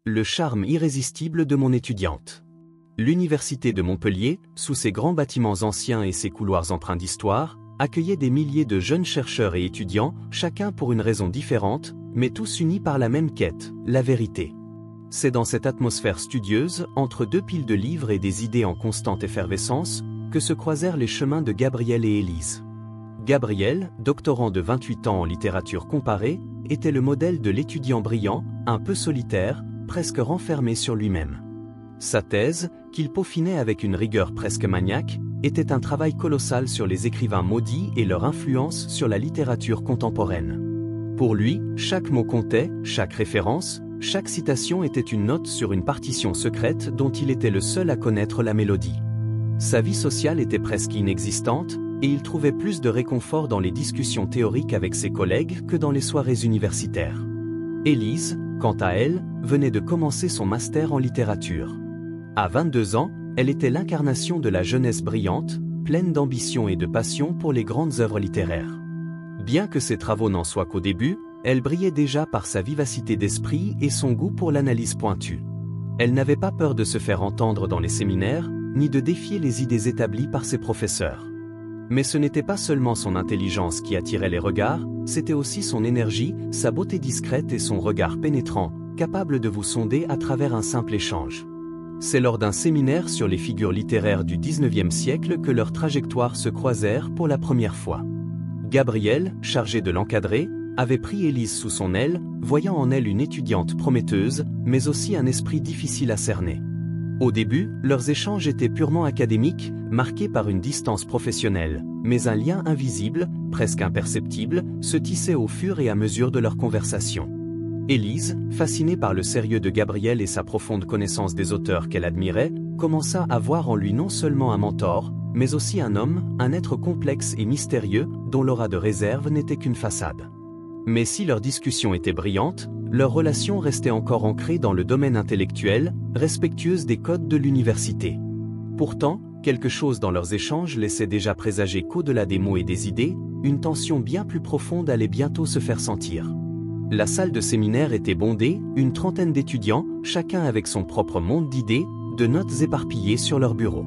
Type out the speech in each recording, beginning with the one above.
le charme irrésistible de mon étudiante. L'université de Montpellier, sous ses grands bâtiments anciens et ses couloirs empreints d'histoire, accueillait des milliers de jeunes chercheurs et étudiants, chacun pour une raison différente, mais tous unis par la même quête, la vérité. C'est dans cette atmosphère studieuse, entre deux piles de livres et des idées en constante effervescence, que se croisèrent les chemins de Gabriel et Élise. Gabriel, doctorant de 28 ans en littérature comparée, était le modèle de l'étudiant brillant, un peu solitaire, presque renfermé sur lui-même. Sa thèse, qu'il peaufinait avec une rigueur presque maniaque, était un travail colossal sur les écrivains maudits et leur influence sur la littérature contemporaine. Pour lui, chaque mot comptait, chaque référence, chaque citation était une note sur une partition secrète dont il était le seul à connaître la mélodie. Sa vie sociale était presque inexistante, et il trouvait plus de réconfort dans les discussions théoriques avec ses collègues que dans les soirées universitaires. Élise, quant à elle, venait de commencer son master en littérature. À 22 ans, elle était l'incarnation de la jeunesse brillante, pleine d'ambition et de passion pour les grandes œuvres littéraires. Bien que ses travaux n'en soient qu'au début, elle brillait déjà par sa vivacité d'esprit et son goût pour l'analyse pointue. Elle n'avait pas peur de se faire entendre dans les séminaires, ni de défier les idées établies par ses professeurs. Mais ce n'était pas seulement son intelligence qui attirait les regards, c'était aussi son énergie, sa beauté discrète et son regard pénétrant, capable de vous sonder à travers un simple échange. C'est lors d'un séminaire sur les figures littéraires du XIXe siècle que leurs trajectoires se croisèrent pour la première fois. Gabriel, chargé de l'encadrer, avait pris Élise sous son aile, voyant en elle une étudiante prometteuse, mais aussi un esprit difficile à cerner. Au début, leurs échanges étaient purement académiques, marqués par une distance professionnelle, mais un lien invisible, presque imperceptible, se tissait au fur et à mesure de leur conversation. Élise, fascinée par le sérieux de Gabriel et sa profonde connaissance des auteurs qu'elle admirait, commença à voir en lui non seulement un mentor, mais aussi un homme, un être complexe et mystérieux, dont l'aura de réserve n'était qu'une façade. Mais si leur discussion était brillante, leur relation restait encore ancrée dans le domaine intellectuel, respectueuse des codes de l'université. Pourtant, quelque chose dans leurs échanges laissait déjà présager qu'au-delà des mots et des idées, une tension bien plus profonde allait bientôt se faire sentir. La salle de séminaire était bondée, une trentaine d'étudiants, chacun avec son propre monde d'idées, de notes éparpillées sur leur bureau.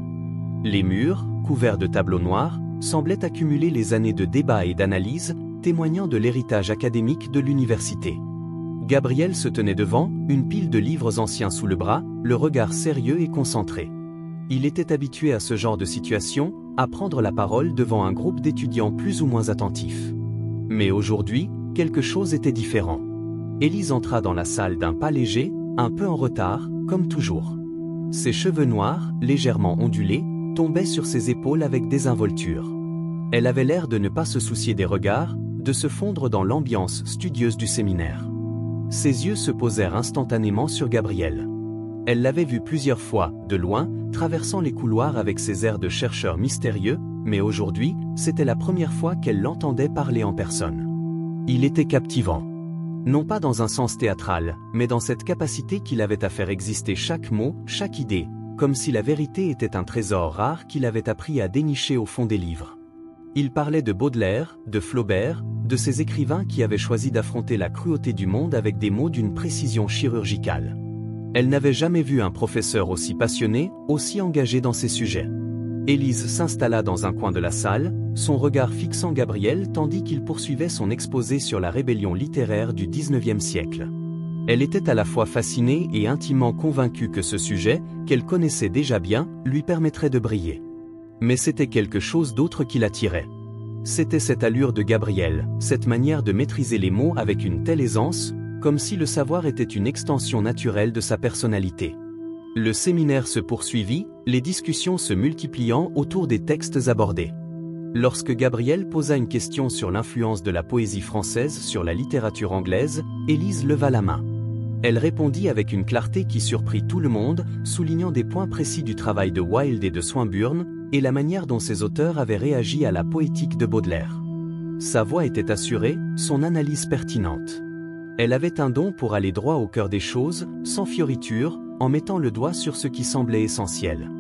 Les murs, couverts de tableaux noirs, semblaient accumuler les années de débats et d'analyse, témoignant de l'héritage académique de l'université. Gabriel se tenait devant, une pile de livres anciens sous le bras, le regard sérieux et concentré. Il était habitué à ce genre de situation, à prendre la parole devant un groupe d'étudiants plus ou moins attentifs. Mais aujourd'hui, quelque chose était différent. Élise entra dans la salle d'un pas léger, un peu en retard, comme toujours. Ses cheveux noirs, légèrement ondulés, tombaient sur ses épaules avec désinvolture. Elle avait l'air de ne pas se soucier des regards, de se fondre dans l'ambiance studieuse du séminaire. Ses yeux se posèrent instantanément sur Gabriel. Elle l'avait vu plusieurs fois, de loin, traversant les couloirs avec ses airs de chercheur mystérieux, mais aujourd'hui, c'était la première fois qu'elle l'entendait parler en personne. Il était captivant. Non pas dans un sens théâtral, mais dans cette capacité qu'il avait à faire exister chaque mot, chaque idée, comme si la vérité était un trésor rare qu'il avait appris à dénicher au fond des livres. Il parlait de Baudelaire, de Flaubert, de ces écrivains qui avaient choisi d'affronter la cruauté du monde avec des mots d'une précision chirurgicale. Elle n'avait jamais vu un professeur aussi passionné, aussi engagé dans ses sujets. Élise s'installa dans un coin de la salle, son regard fixant Gabriel tandis qu'il poursuivait son exposé sur la rébellion littéraire du XIXe siècle. Elle était à la fois fascinée et intimement convaincue que ce sujet, qu'elle connaissait déjà bien, lui permettrait de briller. Mais c'était quelque chose d'autre qui l'attirait. C'était cette allure de Gabriel, cette manière de maîtriser les mots avec une telle aisance, comme si le savoir était une extension naturelle de sa personnalité. Le séminaire se poursuivit, les discussions se multipliant autour des textes abordés. Lorsque Gabriel posa une question sur l'influence de la poésie française sur la littérature anglaise, Élise leva la main. Elle répondit avec une clarté qui surprit tout le monde, soulignant des points précis du travail de Wilde et de Swinburne, et la manière dont ces auteurs avaient réagi à la poétique de Baudelaire. Sa voix était assurée, son analyse pertinente. Elle avait un don pour aller droit au cœur des choses, sans fioriture, en mettant le doigt sur ce qui semblait essentiel.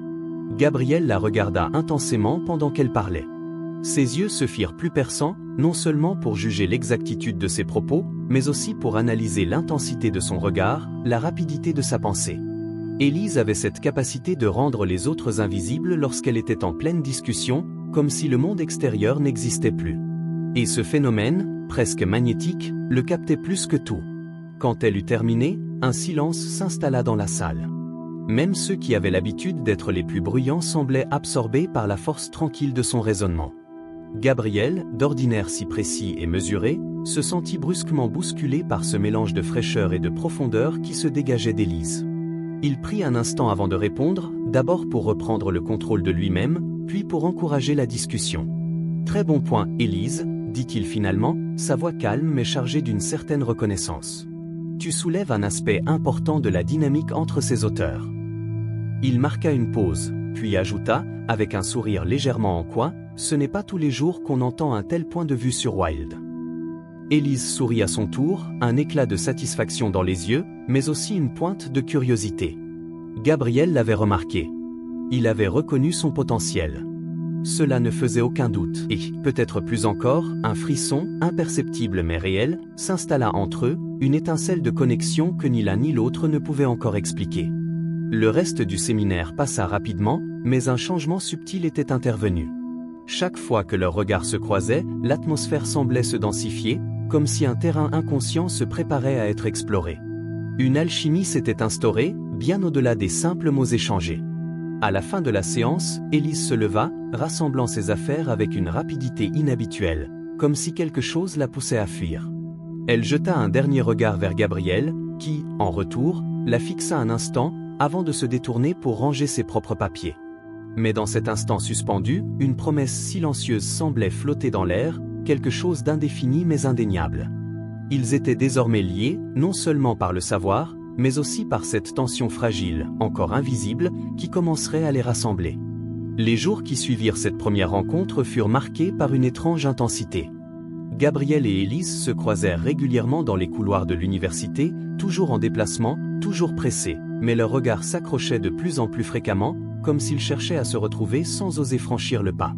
Gabriel la regarda intensément pendant qu'elle parlait. Ses yeux se firent plus perçants, non seulement pour juger l'exactitude de ses propos, mais aussi pour analyser l'intensité de son regard, la rapidité de sa pensée. Élise avait cette capacité de rendre les autres invisibles lorsqu'elle était en pleine discussion, comme si le monde extérieur n'existait plus. Et ce phénomène, presque magnétique, le captait plus que tout. Quand elle eut terminé, un silence s'installa dans la salle. Même ceux qui avaient l'habitude d'être les plus bruyants semblaient absorbés par la force tranquille de son raisonnement. Gabriel, d'ordinaire si précis et mesuré, se sentit brusquement bousculé par ce mélange de fraîcheur et de profondeur qui se dégageait d'Élise. Il prit un instant avant de répondre, d'abord pour reprendre le contrôle de lui-même, puis pour encourager la discussion. « Très bon point, Élise, » dit-il finalement, sa voix calme mais chargée d'une certaine reconnaissance. « Tu soulèves un aspect important de la dynamique entre ces auteurs. » Il marqua une pause, puis ajouta, avec un sourire légèrement en coin, « Ce n'est pas tous les jours qu'on entend un tel point de vue sur Wilde. » Élise sourit à son tour, un éclat de satisfaction dans les yeux, mais aussi une pointe de curiosité. Gabriel l'avait remarqué. Il avait reconnu son potentiel. Cela ne faisait aucun doute, et, peut-être plus encore, un frisson, imperceptible mais réel, s'installa entre eux, une étincelle de connexion que ni l'un ni l'autre ne pouvait encore expliquer. Le reste du séminaire passa rapidement, mais un changement subtil était intervenu. Chaque fois que leurs regards se croisaient, l'atmosphère semblait se densifier, comme si un terrain inconscient se préparait à être exploré. Une alchimie s'était instaurée, bien au-delà des simples mots échangés. À la fin de la séance, Élise se leva, rassemblant ses affaires avec une rapidité inhabituelle, comme si quelque chose la poussait à fuir. Elle jeta un dernier regard vers Gabriel, qui, en retour, la fixa un instant, avant de se détourner pour ranger ses propres papiers. Mais dans cet instant suspendu, une promesse silencieuse semblait flotter dans l'air, quelque chose d'indéfini mais indéniable. Ils étaient désormais liés, non seulement par le savoir, mais aussi par cette tension fragile, encore invisible, qui commencerait à les rassembler. Les jours qui suivirent cette première rencontre furent marqués par une étrange intensité. Gabriel et Élise se croisèrent régulièrement dans les couloirs de l'université, toujours en déplacement, toujours pressés, mais leurs regards s'accrochaient de plus en plus fréquemment, comme s'ils cherchaient à se retrouver sans oser franchir le pas.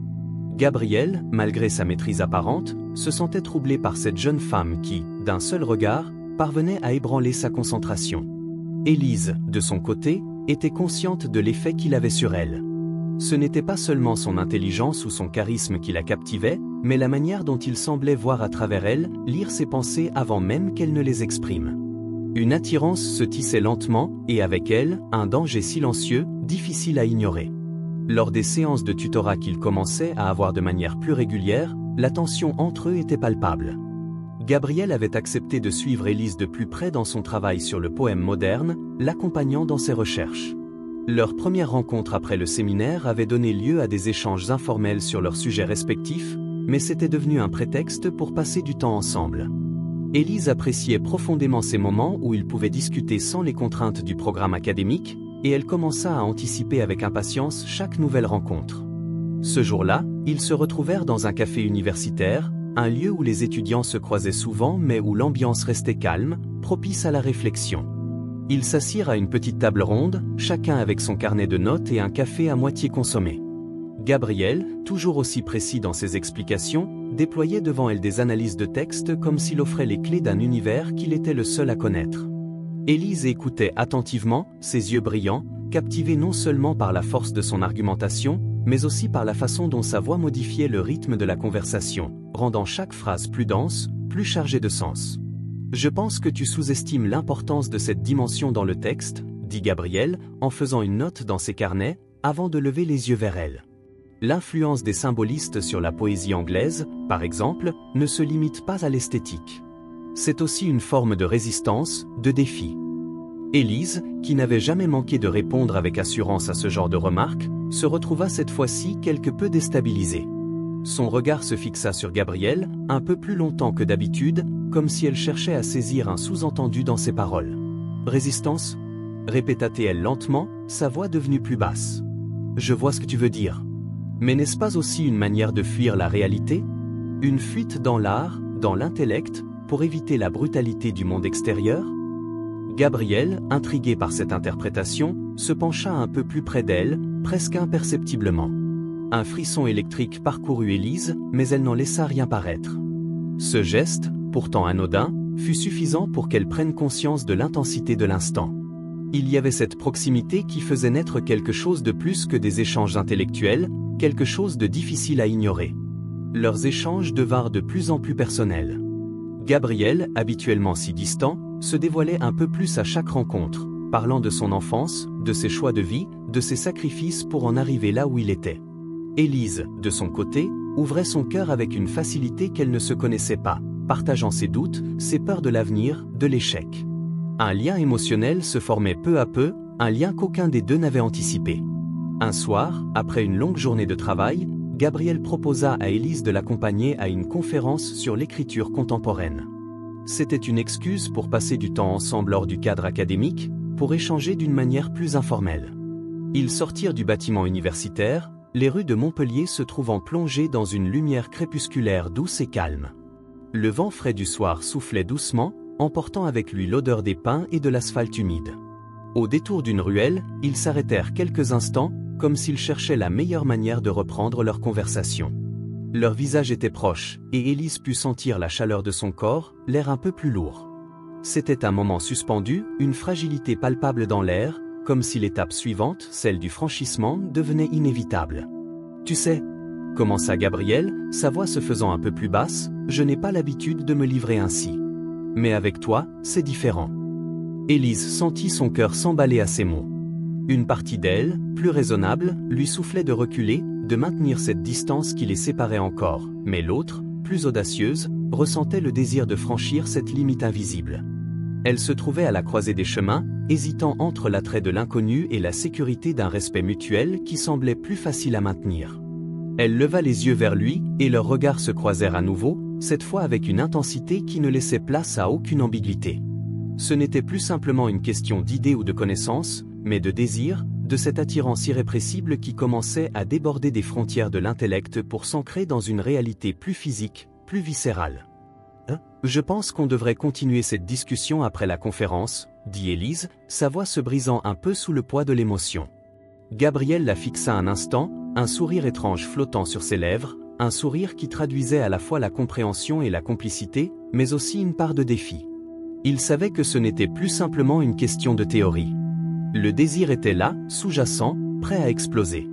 Gabriel, malgré sa maîtrise apparente, se sentait troublé par cette jeune femme qui, d'un seul regard, parvenait à ébranler sa concentration. Élise, de son côté, était consciente de l'effet qu'il avait sur elle. Ce n'était pas seulement son intelligence ou son charisme qui la captivait, mais la manière dont il semblait voir à travers elle, lire ses pensées avant même qu'elle ne les exprime. Une attirance se tissait lentement, et avec elle, un danger silencieux, difficile à ignorer. Lors des séances de tutorat qu'ils commençaient à avoir de manière plus régulière, la tension entre eux était palpable. Gabriel avait accepté de suivre Élise de plus près dans son travail sur le poème moderne, l'accompagnant dans ses recherches. Leur première rencontre après le séminaire avait donné lieu à des échanges informels sur leurs sujets respectifs, mais c'était devenu un prétexte pour passer du temps ensemble. Élise appréciait profondément ces moments où ils pouvaient discuter sans les contraintes du programme académique, et elle commença à anticiper avec impatience chaque nouvelle rencontre. Ce jour-là, ils se retrouvèrent dans un café universitaire, un lieu où les étudiants se croisaient souvent mais où l'ambiance restait calme, propice à la réflexion. Ils s'assirent à une petite table ronde, chacun avec son carnet de notes et un café à moitié consommé. Gabriel, toujours aussi précis dans ses explications, déployait devant elle des analyses de texte comme s'il offrait les clés d'un univers qu'il était le seul à connaître. Élise écoutait attentivement, ses yeux brillants, captivés non seulement par la force de son argumentation, mais aussi par la façon dont sa voix modifiait le rythme de la conversation, rendant chaque phrase plus dense, plus chargée de sens. « Je pense que tu sous-estimes l'importance de cette dimension dans le texte, » dit Gabriel, en faisant une note dans ses carnets, avant de lever les yeux vers elle. L'influence des symbolistes sur la poésie anglaise, par exemple, ne se limite pas à l'esthétique. C'est aussi une forme de résistance, de défi. Élise, qui n'avait jamais manqué de répondre avec assurance à ce genre de remarques, se retrouva cette fois-ci quelque peu déstabilisée. Son regard se fixa sur Gabriel, un peu plus longtemps que d'habitude, comme si elle cherchait à saisir un sous-entendu dans ses paroles. « Résistance » répéta-t-elle lentement, sa voix devenue plus basse. « Je vois ce que tu veux dire. Mais n'est-ce pas aussi une manière de fuir la réalité? Une fuite dans l'art, dans l'intellect, pour éviter la brutalité du monde extérieur ?» Gabriel, intrigué par cette interprétation, se pencha un peu plus près d'elle, presque imperceptiblement. Un frisson électrique parcourut Élise, mais elle n'en laissa rien paraître. Ce geste, pourtant anodin, fut suffisant pour qu'elle prenne conscience de l'intensité de l'instant. Il y avait cette proximité qui faisait naître quelque chose de plus que des échanges intellectuels, quelque chose de difficile à ignorer. Leurs échanges devinrent de plus en plus personnels. Gabriel, habituellement si distant, se dévoilait un peu plus à chaque rencontre, parlant de son enfance, de ses choix de vie, de ses sacrifices pour en arriver là où il était. Élise, de son côté, ouvrait son cœur avec une facilité qu'elle ne se connaissait pas, partageant ses doutes, ses peurs de l'avenir, de l'échec. Un lien émotionnel se formait peu à peu, un lien qu'aucun des deux n'avait anticipé. Un soir, après une longue journée de travail, Gabriel proposa à Élise de l'accompagner à une conférence sur l'écriture contemporaine. C'était une excuse pour passer du temps ensemble hors du cadre académique, pour échanger d'une manière plus informelle. Ils sortirent du bâtiment universitaire, les rues de Montpellier se trouvant plongées dans une lumière crépusculaire douce et calme. Le vent frais du soir soufflait doucement, emportant avec lui l'odeur des pins et de l'asphalte humide. Au détour d'une ruelle, ils s'arrêtèrent quelques instants, comme s'ils cherchaient la meilleure manière de reprendre leur conversation. Leurs visages étaient proches, et Élise put sentir la chaleur de son corps, l'air un peu plus lourd. C'était un moment suspendu, une fragilité palpable dans l'air, comme si l'étape suivante, celle du franchissement, devenait inévitable. « Tu sais, » commença Gabriel, sa voix se faisant un peu plus basse, « je n'ai pas l'habitude de me livrer ainsi. Mais avec toi, c'est différent. » Élise sentit son cœur s'emballer à ces mots. Une partie d'elle, plus raisonnable, lui soufflait de reculer, de maintenir cette distance qui les séparait encore, mais l'autre, plus audacieuse, ressentait le désir de franchir cette limite invisible. Elle se trouvait à la croisée des chemins, hésitant entre l'attrait de l'inconnu et la sécurité d'un respect mutuel qui semblait plus facile à maintenir. Elle leva les yeux vers lui, et leurs regards se croisèrent à nouveau, cette fois avec une intensité qui ne laissait place à aucune ambiguïté. Ce n'était plus simplement une question d'idée ou de connaissance, mais de désir, de cette attirance irrépressible qui commençait à déborder des frontières de l'intellect pour s'ancrer dans une réalité plus physique, plus viscérale. « Je pense qu'on devrait continuer cette discussion après la conférence, » dit Élise, sa voix se brisant un peu sous le poids de l'émotion. Gabriel la fixa un instant, un sourire étrange flottant sur ses lèvres, un sourire qui traduisait à la fois la compréhension et la complicité, mais aussi une part de défi. Il savait que ce n'était plus simplement une question de théorie. Le désir était là, sous-jacent, prêt à exploser.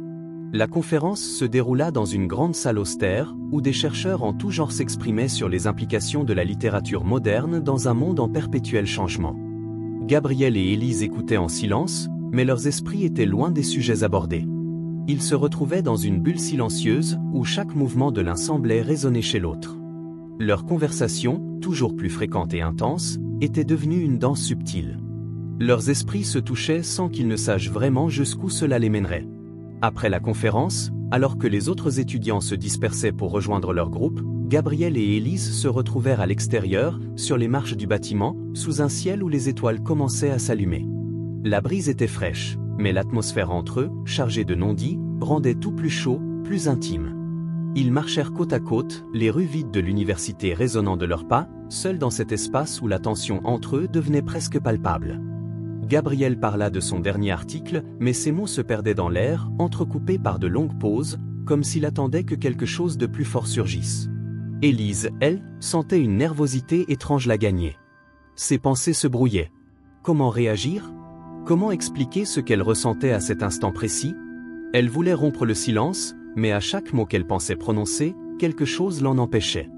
La conférence se déroula dans une grande salle austère, où des chercheurs en tout genre s'exprimaient sur les implications de la littérature moderne dans un monde en perpétuel changement. Gabriel et Élise écoutaient en silence, mais leurs esprits étaient loin des sujets abordés. Ils se retrouvaient dans une bulle silencieuse, où chaque mouvement de l'un semblait résonner chez l'autre. Leur conversation, toujours plus fréquente et intense, était devenue une danse subtile. Leurs esprits se touchaient sans qu'ils ne sachent vraiment jusqu'où cela les mènerait. Après la conférence, alors que les autres étudiants se dispersaient pour rejoindre leur groupe, Gabriel et Élise se retrouvèrent à l'extérieur, sur les marches du bâtiment, sous un ciel où les étoiles commençaient à s'allumer. La brise était fraîche, mais l'atmosphère entre eux, chargée de non-dits, rendait tout plus chaud, plus intime. Ils marchèrent côte à côte, les rues vides de l'université résonnant de leurs pas, seuls dans cet espace où la tension entre eux devenait presque palpable. Gabriel parla de son dernier article, mais ses mots se perdaient dans l'air, entrecoupés par de longues pauses, comme s'il attendait que quelque chose de plus fort surgisse. Élise, elle, sentait une nervosité étrange la gagner. Ses pensées se brouillaient. Comment réagir ? Comment expliquer ce qu'elle ressentait à cet instant précis ? Elle voulait rompre le silence, mais à chaque mot qu'elle pensait prononcer, quelque chose l'en empêchait.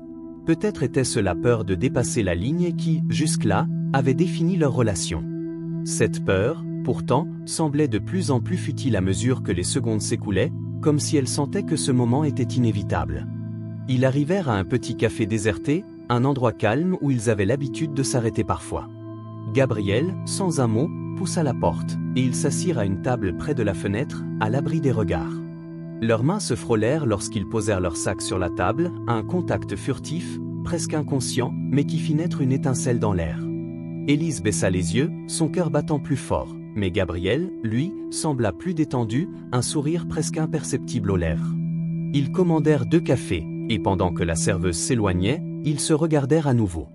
Peut-être était-ce la peur de dépasser la ligne qui, jusque-là, avait défini leur relation. Cette peur, pourtant, semblait de plus en plus futile à mesure que les secondes s'écoulaient, comme si elle sentait que ce moment était inévitable. Ils arrivèrent à un petit café déserté, un endroit calme où ils avaient l'habitude de s'arrêter parfois. Gabriel, sans un mot, poussa la porte, et ils s'assirent à une table près de la fenêtre, à l'abri des regards. Leurs mains se frôlèrent lorsqu'ils posèrent leur sac sur la table, un contact furtif, presque inconscient, mais qui fit naître une étincelle dans l'air. Élise baissa les yeux, son cœur battant plus fort, mais Gabriel, lui, sembla plus détendu, un sourire presque imperceptible aux lèvres. Ils commandèrent 2 cafés, et pendant que la serveuse s'éloignait, ils se regardèrent à nouveau.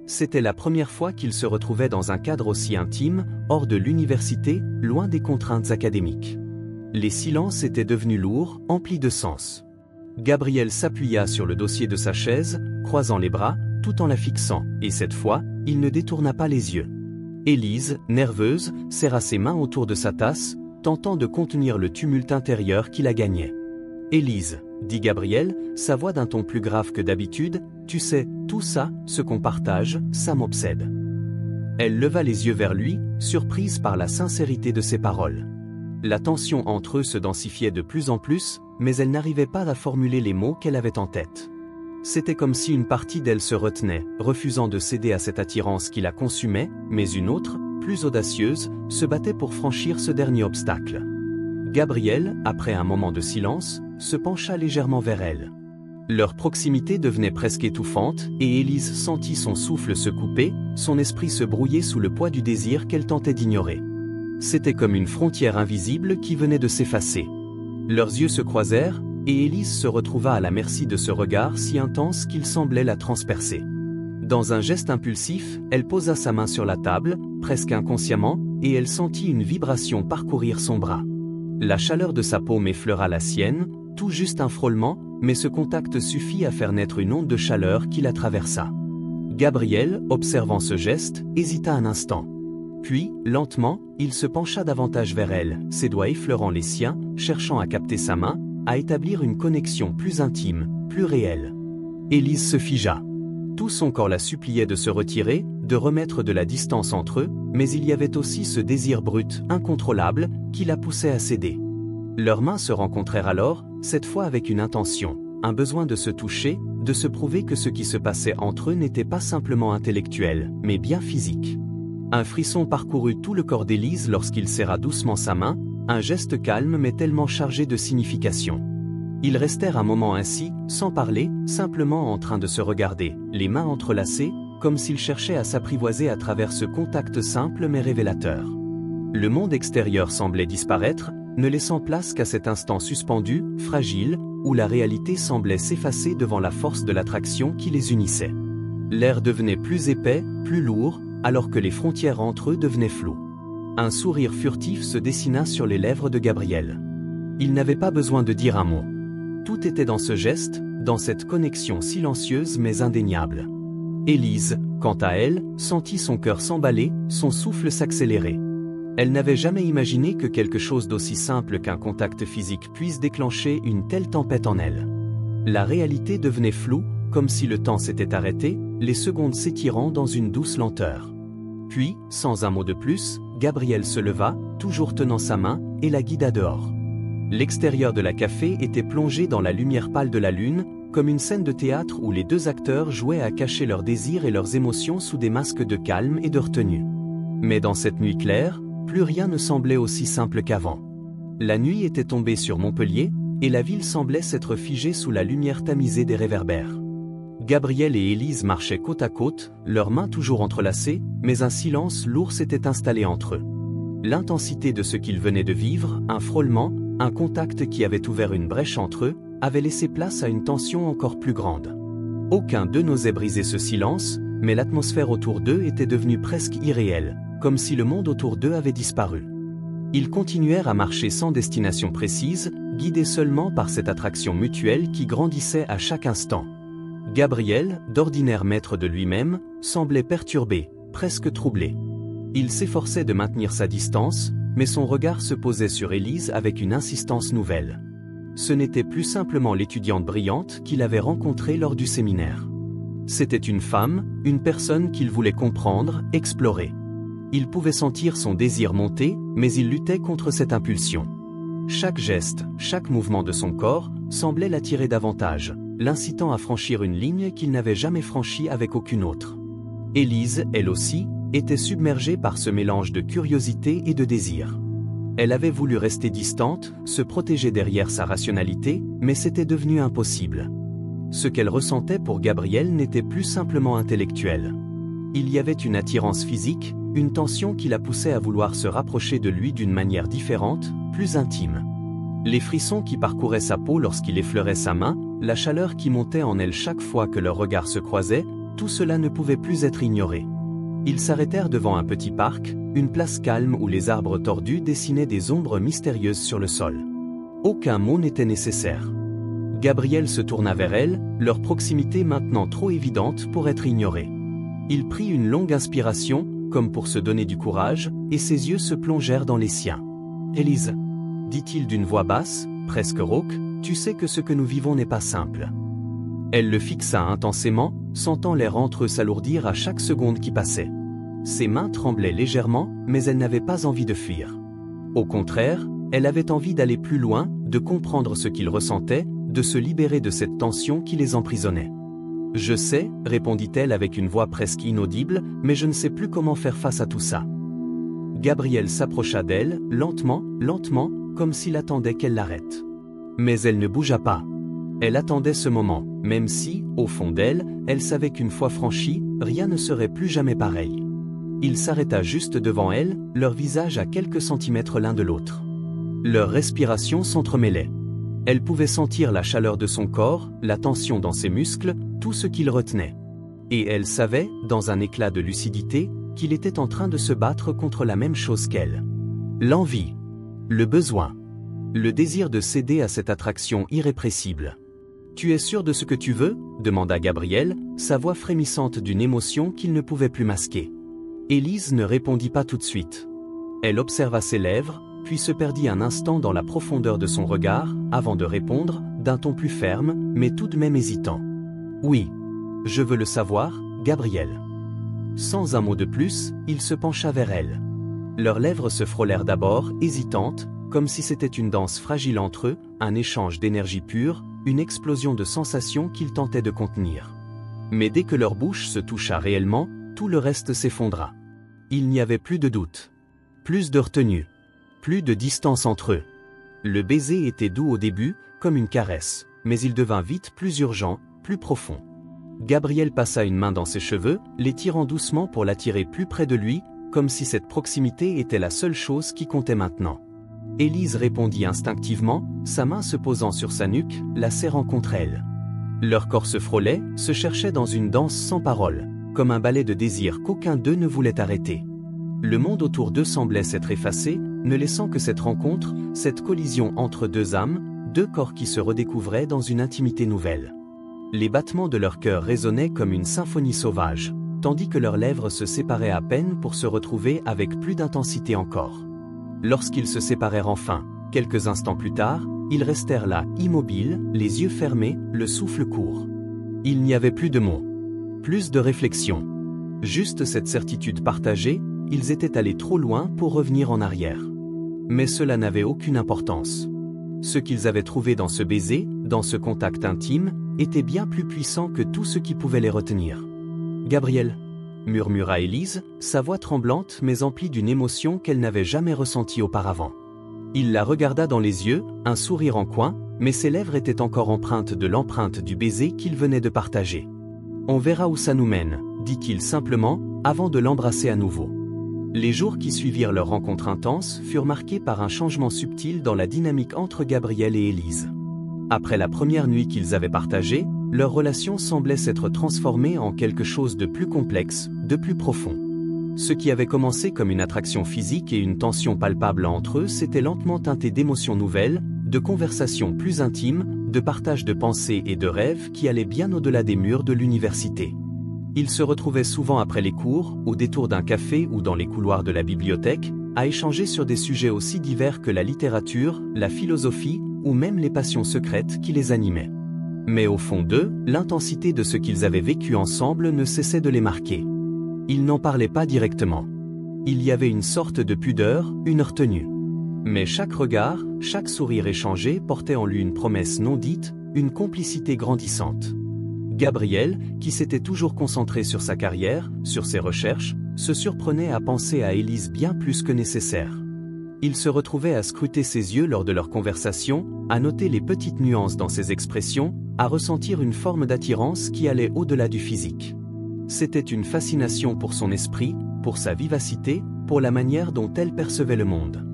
C'était la première fois qu'ils se retrouvaient dans un cadre aussi intime, hors de l'université, loin des contraintes académiques. Les silences étaient devenus lourds, emplis de sens. Gabriel s'appuya sur le dossier de sa chaise, croisant les bras, tout en la fixant, et cette fois, il ne détourna pas les yeux. Élise, nerveuse, serra ses mains autour de sa tasse, tentant de contenir le tumulte intérieur qui la gagnait. « Élise, » dit Gabriel, sa voix d'un ton plus grave que d'habitude, « tu sais, tout ça, ce qu'on partage, ça m'obsède. » Elle leva les yeux vers lui, surprise par la sincérité de ses paroles. La tension entre eux se densifiait de plus en plus, mais elle n'arrivait pas à formuler les mots qu'elle avait en tête. C'était comme si une partie d'elle se retenait, refusant de céder à cette attirance qui la consumait, mais une autre, plus audacieuse, se battait pour franchir ce dernier obstacle. Gabriel, après un moment de silence, se pencha légèrement vers elle. Leur proximité devenait presque étouffante, et Élise sentit son souffle se couper, son esprit se brouiller sous le poids du désir qu'elle tentait d'ignorer. C'était comme une frontière invisible qui venait de s'effacer. Leurs yeux se croisèrent, et Élise se retrouva à la merci de ce regard si intense qu'il semblait la transpercer. Dans un geste impulsif, elle posa sa main sur la table, presque inconsciemment, et elle sentit une vibration parcourir son bras. La chaleur de sa paume effleura la sienne, tout juste un frôlement, mais ce contact suffit à faire naître une onde de chaleur qui la traversa. Gabriel, observant ce geste, hésita un instant. Puis, lentement, il se pencha davantage vers elle, ses doigts effleurant les siens, cherchant à capter sa main, à établir une connexion plus intime, plus réelle. Élise se figea. Tout son corps la suppliait de se retirer, de remettre de la distance entre eux, mais il y avait aussi ce désir brut, incontrôlable, qui la poussait à céder. Leurs mains se rencontrèrent alors, cette fois avec une intention, un besoin de se toucher, de se prouver que ce qui se passait entre eux n'était pas simplement intellectuel, mais bien physique. Un frisson parcourut tout le corps d'Élise lorsqu'il serra doucement sa main, un geste calme mais tellement chargé de signification. Ils restèrent un moment ainsi, sans parler, simplement en train de se regarder, les mains entrelacées, comme s'ils cherchaient à s'apprivoiser à travers ce contact simple mais révélateur. Le monde extérieur semblait disparaître, ne laissant place qu'à cet instant suspendu, fragile, où la réalité semblait s'effacer devant la force de l'attraction qui les unissait. L'air devenait plus épais, plus lourd, alors que les frontières entre eux devenaient floues. Un sourire furtif se dessina sur les lèvres de Gabriel. Il n'avait pas besoin de dire un mot. Tout était dans ce geste, dans cette connexion silencieuse mais indéniable. Élise, quant à elle, sentit son cœur s'emballer, son souffle s'accélérer. Elle n'avait jamais imaginé que quelque chose d'aussi simple qu'un contact physique puisse déclencher une telle tempête en elle. La réalité devenait floue, comme si le temps s'était arrêté, les secondes s'étirant dans une douce lenteur. Puis, sans un mot de plus, Gabriel se leva, toujours tenant sa main, et la guida dehors. L'extérieur de la café était plongé dans la lumière pâle de la lune, comme une scène de théâtre où les deux acteurs jouaient à cacher leurs désirs et leurs émotions sous des masques de calme et de retenue. Mais dans cette nuit claire, plus rien ne semblait aussi simple qu'avant. La nuit était tombée sur Montpellier, et la ville semblait s'être figée sous la lumière tamisée des réverbères. Gabriel et Élise marchaient côte à côte, leurs mains toujours entrelacées, mais un silence lourd s'était installé entre eux. L'intensité de ce qu'ils venaient de vivre, un frôlement, un contact qui avait ouvert une brèche entre eux, avait laissé place à une tension encore plus grande. Aucun d'eux n'osait briser ce silence, mais l'atmosphère autour d'eux était devenue presque irréelle, comme si le monde autour d'eux avait disparu. Ils continuèrent à marcher sans destination précise, guidés seulement par cette attraction mutuelle qui grandissait à chaque instant. Gabriel, d'ordinaire maître de lui-même, semblait perturbé, presque troublé. Il s'efforçait de maintenir sa distance, mais son regard se posait sur Élise avec une insistance nouvelle. Ce n'était plus simplement l'étudiante brillante qu'il avait rencontrée lors du séminaire. C'était une femme, une personne qu'il voulait comprendre, explorer. Il pouvait sentir son désir monter, mais il luttait contre cette impulsion. Chaque geste, chaque mouvement de son corps, semblait l'attirer davantage, l'incitant à franchir une ligne qu'il n'avait jamais franchie avec aucune autre. Élise, elle aussi, était submergée par ce mélange de curiosité et de désir. Elle avait voulu rester distante, se protéger derrière sa rationalité, mais c'était devenu impossible. Ce qu'elle ressentait pour Gabriel n'était plus simplement intellectuel. Il y avait une attirance physique, une tension qui la poussait à vouloir se rapprocher de lui d'une manière différente, plus intime. Les frissons qui parcouraient sa peau lorsqu'il effleurait sa main, la chaleur qui montait en elle chaque fois que leurs regards se croisaient, tout cela ne pouvait plus être ignoré. Ils s'arrêtèrent devant un petit parc, une place calme où les arbres tordus dessinaient des ombres mystérieuses sur le sol. Aucun mot n'était nécessaire. Gabriel se tourna vers elle, leur proximité maintenant trop évidente pour être ignorée. Il prit une longue inspiration, comme pour se donner du courage, et ses yeux se plongèrent dans les siens. « Élise, dit-il d'une voix basse, presque rauque, tu sais que ce que nous vivons n'est pas simple. » Elle le fixa intensément, sentant l'air entre eux s'alourdir à chaque seconde qui passait. Ses mains tremblaient légèrement, mais elle n'avait pas envie de fuir. Au contraire, elle avait envie d'aller plus loin, de comprendre ce qu'ils ressentaient, de se libérer de cette tension qui les emprisonnait. « Je sais, répondit-elle avec une voix presque inaudible, mais je ne sais plus comment faire face à tout ça. » Gabriel s'approcha d'elle, lentement, comme s'il attendait qu'elle l'arrête. Mais elle ne bougea pas. Elle attendait ce moment, même si, au fond d'elle, elle savait qu'une fois franchi, rien ne serait plus jamais pareil. Il s'arrêta juste devant elle, leurs visages à quelques centimètres l'un de l'autre. Leurs respirations s'entremêlaient. Elle pouvait sentir la chaleur de son corps, la tension dans ses muscles, tout ce qu'il retenait. Et elle savait, dans un éclat de lucidité, qu'il était en train de se battre contre la même chose qu'elle. L'envie, le besoin, le désir de céder à cette attraction irrépressible. « Tu es sûr de ce que tu veux ?» demanda Gabriel, sa voix frémissante d'une émotion qu'il ne pouvait plus masquer. Élise ne répondit pas tout de suite. Elle observa ses lèvres, puis se perdit un instant dans la profondeur de son regard, avant de répondre, d'un ton plus ferme, mais tout de même hésitant. « Oui. Je veux le savoir, Gabriel. » Sans un mot de plus, il se pencha vers elle. Leurs lèvres se frôlèrent d'abord, hésitantes, comme si c'était une danse fragile entre eux, un échange d'énergie pure, une explosion de sensations qu'ils tentaient de contenir. Mais dès que leur bouche se toucha réellement, tout le reste s'effondra. Il n'y avait plus de doute. Plus de retenue. Plus de distance entre eux. Le baiser était doux au début, comme une caresse, mais il devint vite plus urgent, plus profond. Gabriel passa une main dans ses cheveux, les tirant doucement pour l'attirer plus près de lui, comme si cette proximité était la seule chose qui comptait maintenant. Élise répondit instinctivement, sa main se posant sur sa nuque, la serrant contre elle. Leur corps se frôlait, se cherchait dans une danse sans parole, comme un ballet de désir qu'aucun d'eux ne voulait arrêter. Le monde autour d'eux semblait s'être effacé, ne laissant que cette rencontre, cette collision entre deux âmes, deux corps qui se redécouvraient dans une intimité nouvelle. Les battements de leur cœur résonnaient comme une symphonie sauvage, tandis que leurs lèvres se séparaient à peine pour se retrouver avec plus d'intensité encore. Lorsqu'ils se séparèrent enfin, quelques instants plus tard, ils restèrent là, immobiles, les yeux fermés, le souffle court. Il n'y avait plus de mots, plus de réflexion. Juste cette certitude partagée, ils étaient allés trop loin pour revenir en arrière. Mais cela n'avait aucune importance. Ce qu'ils avaient trouvé dans ce baiser, dans ce contact intime, était bien plus puissant que tout ce qui pouvait les retenir. « Gabriel » murmura Élise, sa voix tremblante mais emplie d'une émotion qu'elle n'avait jamais ressentie auparavant. Il la regarda dans les yeux, un sourire en coin, mais ses lèvres étaient encore empreintes de l'empreinte du baiser qu'ils venaient de partager. « On verra où ça nous mène », dit-il simplement, avant de l'embrasser à nouveau. Les jours qui suivirent leur rencontre intense furent marqués par un changement subtil dans la dynamique entre Gabriel et Élise. Après la première nuit qu'ils avaient partagée, leur relation semblait s'être transformée en quelque chose de plus complexe, de plus profond. Ce qui avait commencé comme une attraction physique et une tension palpable entre eux s'était lentement teinté d'émotions nouvelles, de conversations plus intimes, de partage de pensées et de rêves qui allaient bien au-delà des murs de l'université. Ils se retrouvaient souvent après les cours, au détour d'un café ou dans les couloirs de la bibliothèque, à échanger sur des sujets aussi divers que la littérature, la philosophie, ou même les passions secrètes qui les animaient. Mais au fond d'eux, l'intensité de ce qu'ils avaient vécu ensemble ne cessait de les marquer. Ils n'en parlaient pas directement. Il y avait une sorte de pudeur, une retenue. Mais chaque regard, chaque sourire échangé portait en lui une promesse non dite, une complicité grandissante. Gabriel, qui s'était toujours concentré sur sa carrière, sur ses recherches, se surprenait à penser à Élise bien plus que nécessaire. Il se retrouvait à scruter ses yeux lors de leur conversation, à noter les petites nuances dans ses expressions, à ressentir une forme d'attirance qui allait au-delà du physique. C'était une fascination pour son esprit, pour sa vivacité, pour la manière dont elle percevait le monde.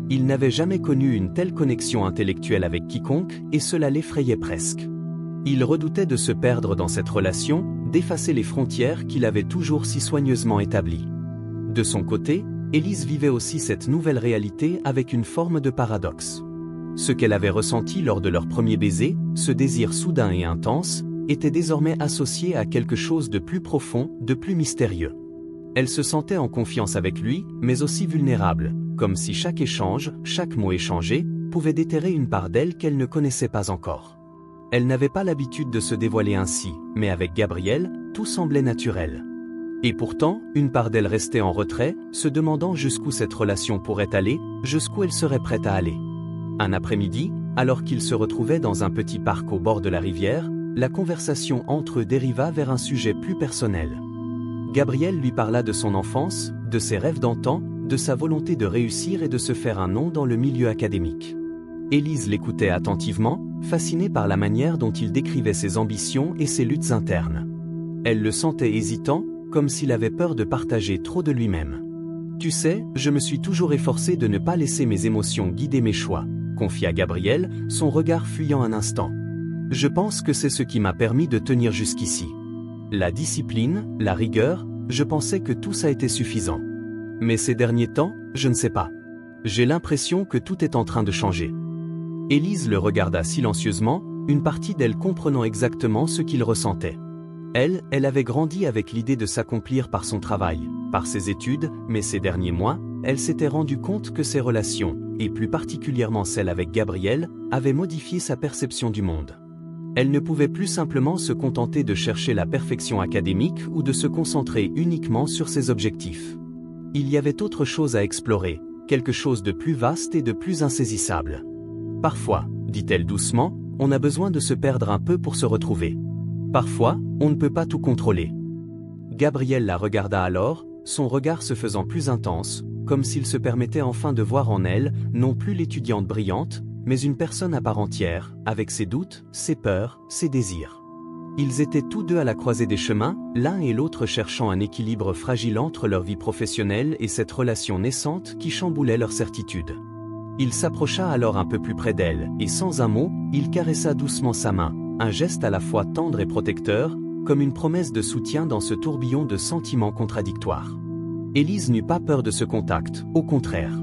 Il n'avait jamais connu une telle connexion intellectuelle avec quiconque, et cela l'effrayait presque. Il redoutait de se perdre dans cette relation, d'effacer les frontières qu'il avait toujours si soigneusement établies. De son côté, Élise vivait aussi cette nouvelle réalité avec une forme de paradoxe. Ce qu'elle avait ressenti lors de leur premier baiser, ce désir soudain et intense, était désormais associé à quelque chose de plus profond, de plus mystérieux. Elle se sentait en confiance avec lui, mais aussi vulnérable, comme si chaque échange, chaque mot échangé, pouvait déterrer une part d'elle qu'elle ne connaissait pas encore. Elle n'avait pas l'habitude de se dévoiler ainsi, mais avec Gabriel, tout semblait naturel. Et pourtant, une part d'elle restait en retrait, se demandant jusqu'où cette relation pourrait aller, jusqu'où elle serait prête à aller. Un après-midi, alors qu'ils se retrouvaient dans un petit parc au bord de la rivière, la conversation entre eux dériva vers un sujet plus personnel. Gabriel lui parla de son enfance, de ses rêves d'antan, de sa volonté de réussir et de se faire un nom dans le milieu académique. Élise l'écoutait attentivement, fascinée par la manière dont il décrivait ses ambitions et ses luttes internes. Elle le sentait hésitant, comme s'il avait peur de partager trop de lui-même. « Tu sais, je me suis toujours efforcé de ne pas laisser mes émotions guider mes choix », confia Gabriel, son regard fuyant un instant. « Je pense que c'est ce qui m'a permis de tenir jusqu'ici. La discipline, la rigueur, je pensais que tout ça était suffisant. Mais ces derniers temps, je ne sais pas. J'ai l'impression que tout est en train de changer. » Élise le regarda silencieusement, une partie d'elle comprenant exactement ce qu'il ressentait. Elle avait grandi avec l'idée de s'accomplir par son travail, par ses études, mais ces derniers mois, elle s'était rendue compte que ses relations, et plus particulièrement celle avec Gabriel, avaient modifié sa perception du monde. Elle ne pouvait plus simplement se contenter de chercher la perfection académique ou de se concentrer uniquement sur ses objectifs. Il y avait autre chose à explorer, quelque chose de plus vaste et de plus insaisissable. Parfois, dit-elle doucement, on a besoin de se perdre un peu pour se retrouver. Parfois, on ne peut pas tout contrôler. Gabriel la regarda alors, son regard se faisant plus intense, comme s'il se permettait enfin de voir en elle, non plus l'étudiante brillante, mais une personne à part entière, avec ses doutes, ses peurs, ses désirs. Ils étaient tous deux à la croisée des chemins, l'un et l'autre cherchant un équilibre fragile entre leur vie professionnelle et cette relation naissante qui chamboulait leur certitude. Il s'approcha alors un peu plus près d'elle, et sans un mot, il caressa doucement sa main, un geste à la fois tendre et protecteur, comme une promesse de soutien dans ce tourbillon de sentiments contradictoires. Élise n'eut pas peur de ce contact, au contraire.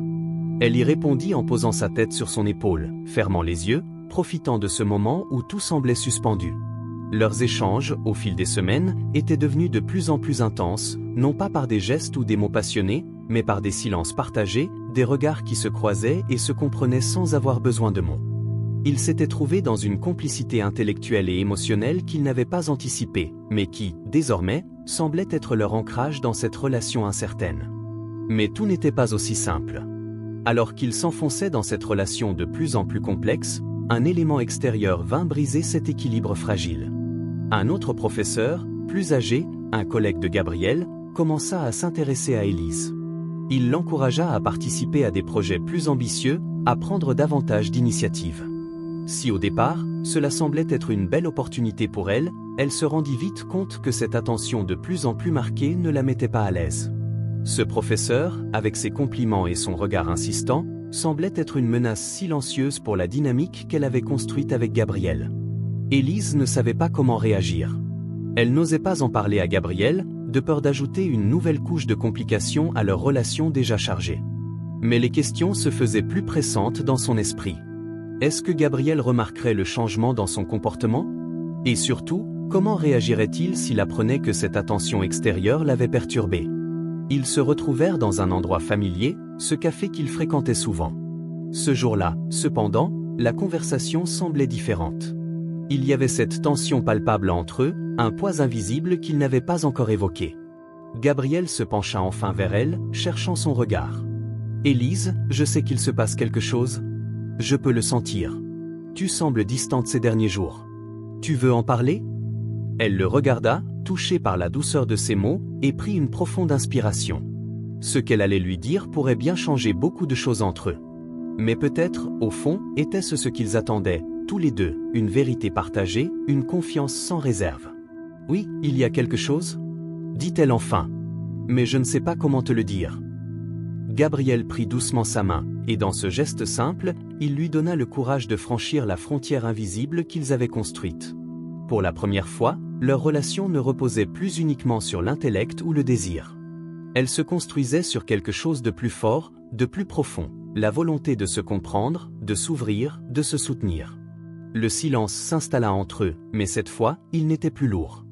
Elle y répondit en posant sa tête sur son épaule, fermant les yeux, profitant de ce moment où tout semblait suspendu. Leurs échanges, au fil des semaines, étaient devenus de plus en plus intenses, non pas par des gestes ou des mots passionnés, mais par des silences partagés, des regards qui se croisaient et se comprenaient sans avoir besoin de mots. Ils s'étaient trouvés dans une complicité intellectuelle et émotionnelle qu'ils n'avaient pas anticipée, mais qui, désormais, semblait être leur ancrage dans cette relation incertaine. Mais tout n'était pas aussi simple. Alors qu'ils s'enfonçaient dans cette relation de plus en plus complexe, un élément extérieur vint briser cet équilibre fragile. Un autre professeur, plus âgé, un collègue de Gabriel, commença à s'intéresser à Élise. Il l'encouragea à participer à des projets plus ambitieux, à prendre davantage d'initiatives. Si au départ, cela semblait être une belle opportunité pour elle, elle se rendit vite compte que cette attention de plus en plus marquée ne la mettait pas à l'aise. Ce professeur, avec ses compliments et son regard insistant, semblait être une menace silencieuse pour la dynamique qu'elle avait construite avec Gabriel. Élise ne savait pas comment réagir. Elle n'osait pas en parler à Gabriel, de peur d'ajouter une nouvelle couche de complications à leur relation déjà chargée. Mais les questions se faisaient plus pressantes dans son esprit. Est-ce que Gabriel remarquerait le changement dans son comportement? Et surtout, comment réagirait-il s'il apprenait que cette attention extérieure l'avait perturbé? Ils se retrouvèrent dans un endroit familier, ce café qu'ils fréquentaient souvent. Ce jour-là, cependant, la conversation semblait différente. Il y avait cette tension palpable entre eux, un poids invisible qu'ils n'avaient pas encore évoqué. Gabriel se pencha enfin vers elle, cherchant son regard. « Élise, je sais qu'il se passe quelque chose. Je peux le sentir. Tu sembles distante ces derniers jours. Tu veux en parler ?» Elle le regarda, touchée par la douceur de ses mots, et prit une profonde inspiration. Ce qu'elle allait lui dire pourrait bien changer beaucoup de choses entre eux. Mais peut-être, au fond, était-ce ce qu'ils attendaient, tous les deux, une vérité partagée, une confiance sans réserve. « Oui, il y a quelque chose ?» dit-elle enfin. « Mais je ne sais pas comment te le dire. » Gabriel prit doucement sa main, et dans ce geste simple, il lui donna le courage de franchir la frontière invisible qu'ils avaient construite. Pour la première fois, leur relation ne reposait plus uniquement sur l'intellect ou le désir. Elle se construisait sur quelque chose de plus fort, de plus profond, la volonté de se comprendre, de s'ouvrir, de se soutenir. Le silence s'installa entre eux, mais cette fois, il n'était plus lourd.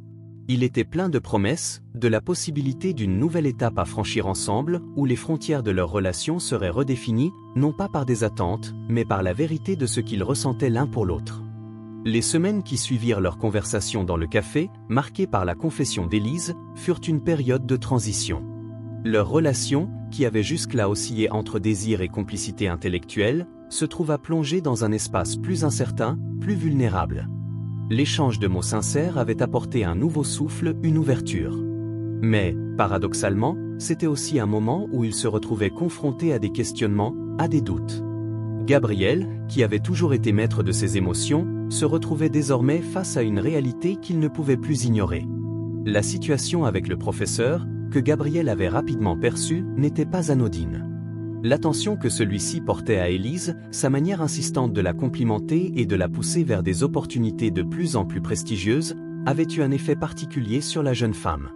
Il était plein de promesses, de la possibilité d'une nouvelle étape à franchir ensemble, où les frontières de leur relation seraient redéfinies, non pas par des attentes, mais par la vérité de ce qu'ils ressentaient l'un pour l'autre. Les semaines qui suivirent leur conversation dans le café, marquées par la confession d'Élise, furent une période de transition. Leur relation, qui avait jusque-là oscillé entre désir et complicité intellectuelle, se trouva plongée dans un espace plus incertain, plus vulnérable. L'échange de mots sincères avait apporté un nouveau souffle, une ouverture. Mais, paradoxalement, c'était aussi un moment où ils se retrouvaient confrontés à des questionnements, à des doutes. Gabriel, qui avait toujours été maître de ses émotions, se retrouvait désormais face à une réalité qu'il ne pouvait plus ignorer. La situation avec le professeur, que Gabriel avait rapidement perçue, n'était pas anodine. L'attention que celui-ci portait à Élise, sa manière insistante de la complimenter et de la pousser vers des opportunités de plus en plus prestigieuses, avait eu un effet particulier sur la jeune femme.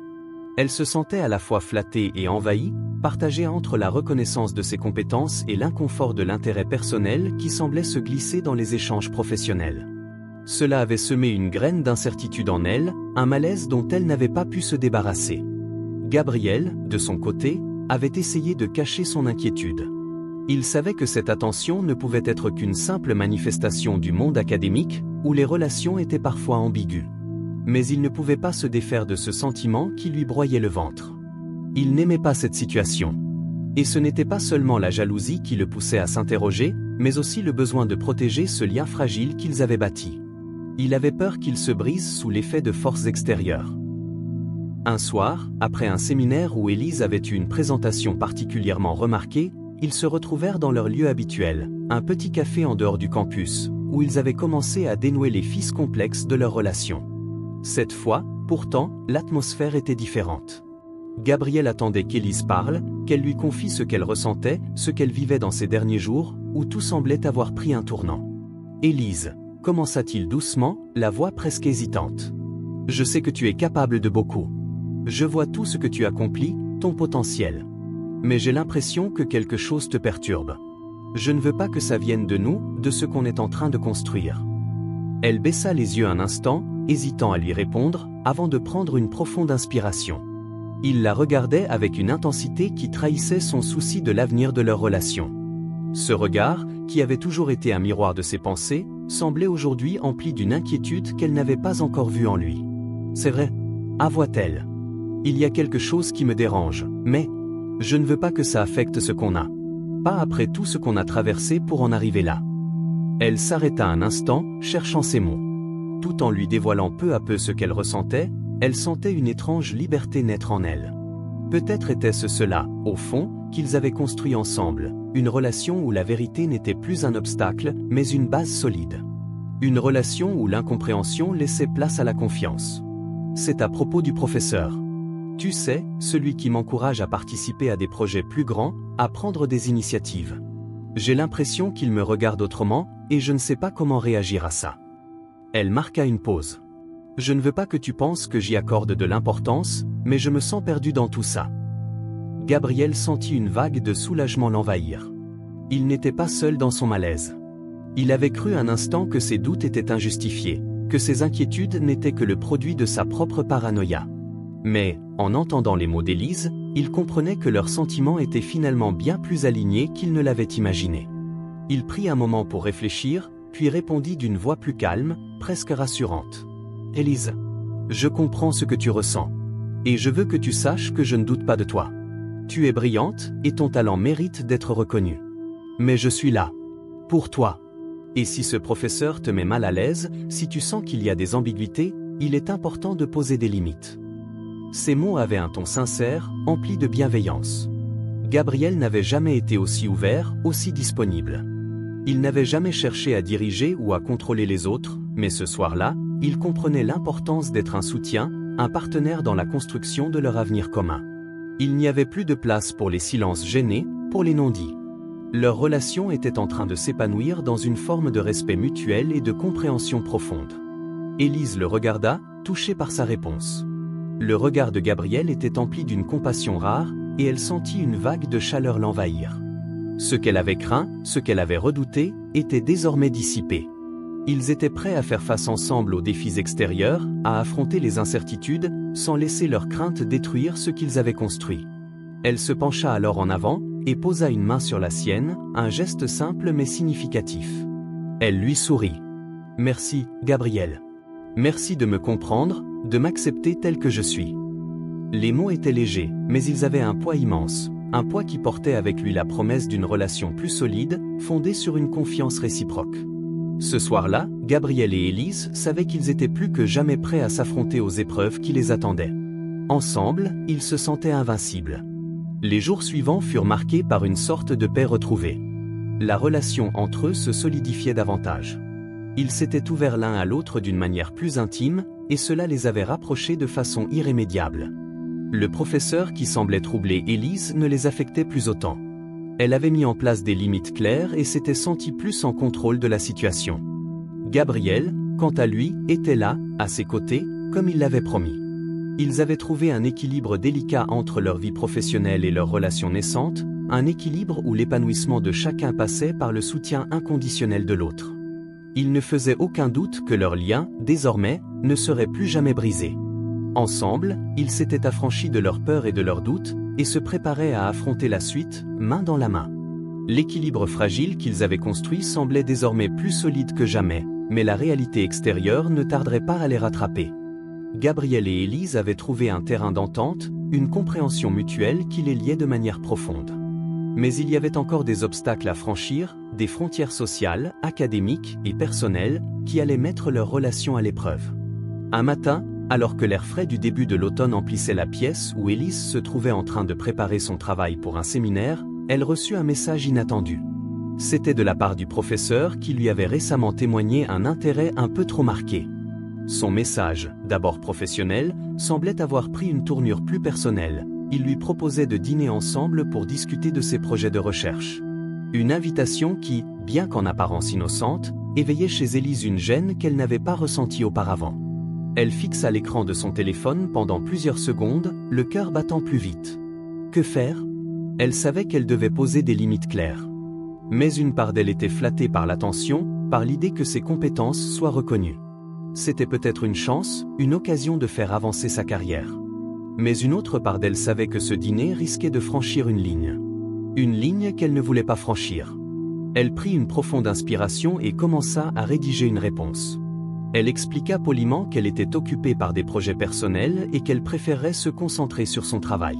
Elle se sentait à la fois flattée et envahie, partagée entre la reconnaissance de ses compétences et l'inconfort de l'intérêt personnel qui semblait se glisser dans les échanges professionnels. Cela avait semé une graine d'incertitude en elle, un malaise dont elle n'avait pas pu se débarrasser. Gabriel, de son côté, avait essayé de cacher son inquiétude. Il savait que cette attention ne pouvait être qu'une simple manifestation du monde académique, où les relations étaient parfois ambiguës. Mais il ne pouvait pas se défaire de ce sentiment qui lui broyait le ventre. Il n'aimait pas cette situation. Et ce n'était pas seulement la jalousie qui le poussait à s'interroger, mais aussi le besoin de protéger ce lien fragile qu'ils avaient bâti. Il avait peur qu'il se brise sous l'effet de forces extérieures. Un soir, après un séminaire où Élise avait eu une présentation particulièrement remarquée, ils se retrouvèrent dans leur lieu habituel, un petit café en dehors du campus, où ils avaient commencé à dénouer les fils complexes de leur relation. Cette fois, pourtant, l'atmosphère était différente. Gabriel attendait qu'Élise parle, qu'elle lui confie ce qu'elle ressentait, ce qu'elle vivait dans ces derniers jours, où tout semblait avoir pris un tournant. « Élise » commença-t-il doucement, la voix presque hésitante. « Je sais que tu es capable de beaucoup. Je vois tout ce que tu accomplis, ton potentiel. Mais j'ai l'impression que quelque chose te perturbe. Je ne veux pas que ça vienne de nous, de ce qu'on est en train de construire. » Elle baissa les yeux un instant, hésitant à lui répondre, avant de prendre une profonde inspiration. Il la regardait avec une intensité qui trahissait son souci de l'avenir de leur relation. Ce regard, qui avait toujours été un miroir de ses pensées, semblait aujourd'hui empli d'une inquiétude qu'elle n'avait pas encore vue en lui. « C'est vrai, avoua-t-elle. Il y a quelque chose qui me dérange, mais je ne veux pas que ça affecte ce qu'on a. Pas après tout ce qu'on a traversé pour en arriver là. » Elle s'arrêta un instant, cherchant ses mots. Tout en lui dévoilant peu à peu ce qu'elle ressentait, elle sentait une étrange liberté naître en elle. Peut-être était-ce cela, au fond, qu'ils avaient construit ensemble, une relation où la vérité n'était plus un obstacle, mais une base solide. Une relation où l'incompréhension laissait place à la confiance. C'est à propos du professeur. Tu sais, celui qui m'encourage à participer à des projets plus grands, à prendre des initiatives. J'ai l'impression qu'il me regarde autrement, et je ne sais pas comment réagir à ça. Elle marqua une pause. Je ne veux pas que tu penses que j'y accorde de l'importance, mais je me sens perdu dans tout ça. Gabriel sentit une vague de soulagement l'envahir. Il n'était pas seul dans son malaise. Il avait cru un instant que ses doutes étaient injustifiés, que ses inquiétudes n'étaient que le produit de sa propre paranoïa. Mais, en entendant les mots d'Élise, il comprenait que leurs sentiments étaient finalement bien plus alignés qu'il ne l'avait imaginé. Il prit un moment pour réfléchir, puis répondit d'une voix plus calme, presque rassurante. « Élise, je comprends ce que tu ressens. Et je veux que tu saches que je ne doute pas de toi. Tu es brillante, et ton talent mérite d'être reconnu. Mais je suis là. Pour toi. Et si ce professeur te met mal à l'aise, si tu sens qu'il y a des ambiguïtés, il est important de poser des limites. » Ces mots avaient un ton sincère, empli de bienveillance. Gabriel n'avait jamais été aussi ouvert, aussi disponible. Il n'avait jamais cherché à diriger ou à contrôler les autres, mais ce soir-là, il comprenait l'importance d'être un soutien, un partenaire dans la construction de leur avenir commun. Il n'y avait plus de place pour les silences gênés, pour les non-dits. Leur relation était en train de s'épanouir dans une forme de respect mutuel et de compréhension profonde. Élise le regarda, touchée par sa réponse. Le regard de Gabriel était empli d'une compassion rare, et elle sentit une vague de chaleur l'envahir. « Ce qu'elle avait craint, ce qu'elle avait redouté, était désormais dissipé. Ils étaient prêts à faire face ensemble aux défis extérieurs, à affronter les incertitudes, sans laisser leurs craintes détruire ce qu'ils avaient construit. Elle se pencha alors en avant, et posa une main sur la sienne, un geste simple mais significatif. Elle lui sourit. « Merci, Gabriel. Merci de me comprendre, de m'accepter tel que je suis. » Les mots étaient légers, mais ils avaient un poids immense, un poids qui portait avec lui la promesse d'une relation plus solide, fondée sur une confiance réciproque. Ce soir-là, Gabriel et Élise savaient qu'ils étaient plus que jamais prêts à s'affronter aux épreuves qui les attendaient. Ensemble, ils se sentaient invincibles. Les jours suivants furent marqués par une sorte de paix retrouvée. La relation entre eux se solidifiait davantage. Ils s'étaient ouverts l'un à l'autre d'une manière plus intime, et cela les avait rapprochés de façon irrémédiable. Le professeur qui semblait troubler Élise ne les affectait plus autant. Elle avait mis en place des limites claires et s'était sentie plus en contrôle de la situation. Gabriel, quant à lui, était là, à ses côtés, comme il l'avait promis. Ils avaient trouvé un équilibre délicat entre leur vie professionnelle et leur relation naissante, un équilibre où l'épanouissement de chacun passait par le soutien inconditionnel de l'autre. Il ne faisait aucun doute que leur lien, désormais, ne serait plus jamais brisé. Ensemble, ils s'étaient affranchis de leurs peurs et de leurs doutes, et se préparaient à affronter la suite, main dans la main. L'équilibre fragile qu'ils avaient construit semblait désormais plus solide que jamais, mais la réalité extérieure ne tarderait pas à les rattraper. Gabriel et Élise avaient trouvé un terrain d'entente, une compréhension mutuelle qui les liait de manière profonde. Mais il y avait encore des obstacles à franchir, des frontières sociales, académiques et personnelles, qui allaient mettre leur relation à l'épreuve. Un matin, alors que l'air frais du début de l'automne emplissait la pièce où Élise se trouvait en train de préparer son travail pour un séminaire, elle reçut un message inattendu. C'était de la part du professeur qui lui avait récemment témoigné un intérêt un peu trop marqué. Son message, d'abord professionnel, semblait avoir pris une tournure plus personnelle. Il lui proposait de dîner ensemble pour discuter de ses projets de recherche. Une invitation qui, bien qu'en apparence innocente, éveillait chez Élise une gêne qu'elle n'avait pas ressentie auparavant. Elle fixa l'écran de son téléphone pendant plusieurs secondes, le cœur battant plus vite. Que faire ? Elle savait qu'elle devait poser des limites claires. Mais une part d'elle était flattée par l'attention, par l'idée que ses compétences soient reconnues. C'était peut-être une chance, une occasion de faire avancer sa carrière. Mais une autre part d'elle savait que ce dîner risquait de franchir une ligne. Une ligne qu'elle ne voulait pas franchir. Elle prit une profonde inspiration et commença à rédiger une réponse. Elle expliqua poliment qu'elle était occupée par des projets personnels et qu'elle préférerait se concentrer sur son travail.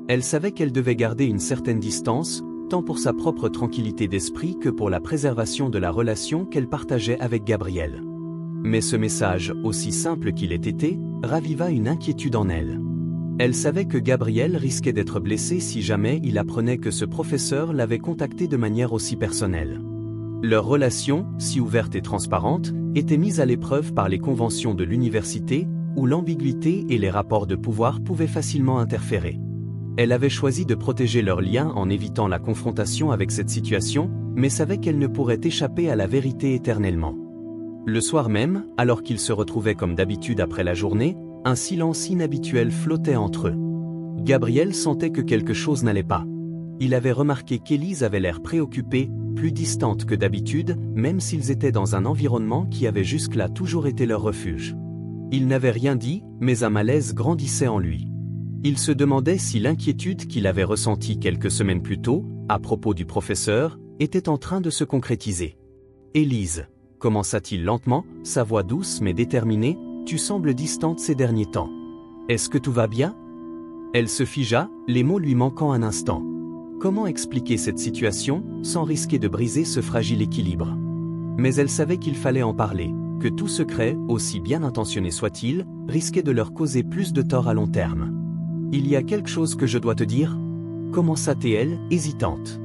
Elle savait qu'elle devait garder une certaine distance, tant pour sa propre tranquillité d'esprit que pour la préservation de la relation qu'elle partageait avec Gabriel. Mais ce message, aussi simple qu'il ait été, raviva une inquiétude en elle. Elle savait que Gabriel risquait d'être blessé si jamais il apprenait que ce professeur l'avait contacté de manière aussi personnelle. Leur relation, si ouverte et transparente, était mise à l'épreuve par les conventions de l'université, où l'ambiguïté et les rapports de pouvoir pouvaient facilement interférer. Elle avait choisi de protéger leur lien en évitant la confrontation avec cette situation, mais savait qu'elle ne pourrait échapper à la vérité éternellement. Le soir même, alors qu'ils se retrouvaient comme d'habitude après la journée, un silence inhabituel flottait entre eux. Gabriel sentait que quelque chose n'allait pas. Il avait remarqué qu'Élise avait l'air préoccupée, plus distante que d'habitude, même s'ils étaient dans un environnement qui avait jusque-là toujours été leur refuge. Il n'avait rien dit, mais un malaise grandissait en lui. Il se demandait si l'inquiétude qu'il avait ressentie quelques semaines plus tôt, à propos du professeur, était en train de se concrétiser. « Élise » commença-t-il lentement, sa voix douce mais déterminée, « tu sembles distante ces derniers temps. Est-ce que tout va bien ?» Elle se figea, les mots lui manquant un instant. Comment expliquer cette situation, sans risquer de briser ce fragile équilibre? Mais elle savait qu'il fallait en parler, que tout secret, aussi bien intentionné soit-il, risquait de leur causer plus de tort à long terme. « Il y a quelque chose que je dois te dire ?» commença-t-elle, hésitante.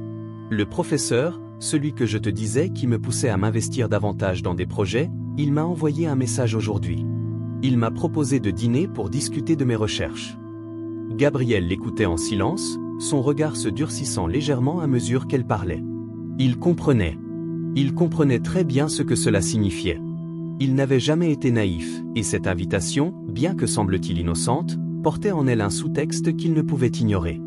Le professeur, celui que je te disais qui me poussait à m'investir davantage dans des projets, il m'a envoyé un message aujourd'hui. Il m'a proposé de dîner pour discuter de mes recherches. Gabriel l'écoutait en silence, son regard se durcissant légèrement à mesure qu'elle parlait. Il comprenait. Il comprenait très bien ce que cela signifiait. Il n'avait jamais été naïf, et cette invitation, bien que semble-t-il innocente, portait en elle un sous-texte qu'il ne pouvait ignorer.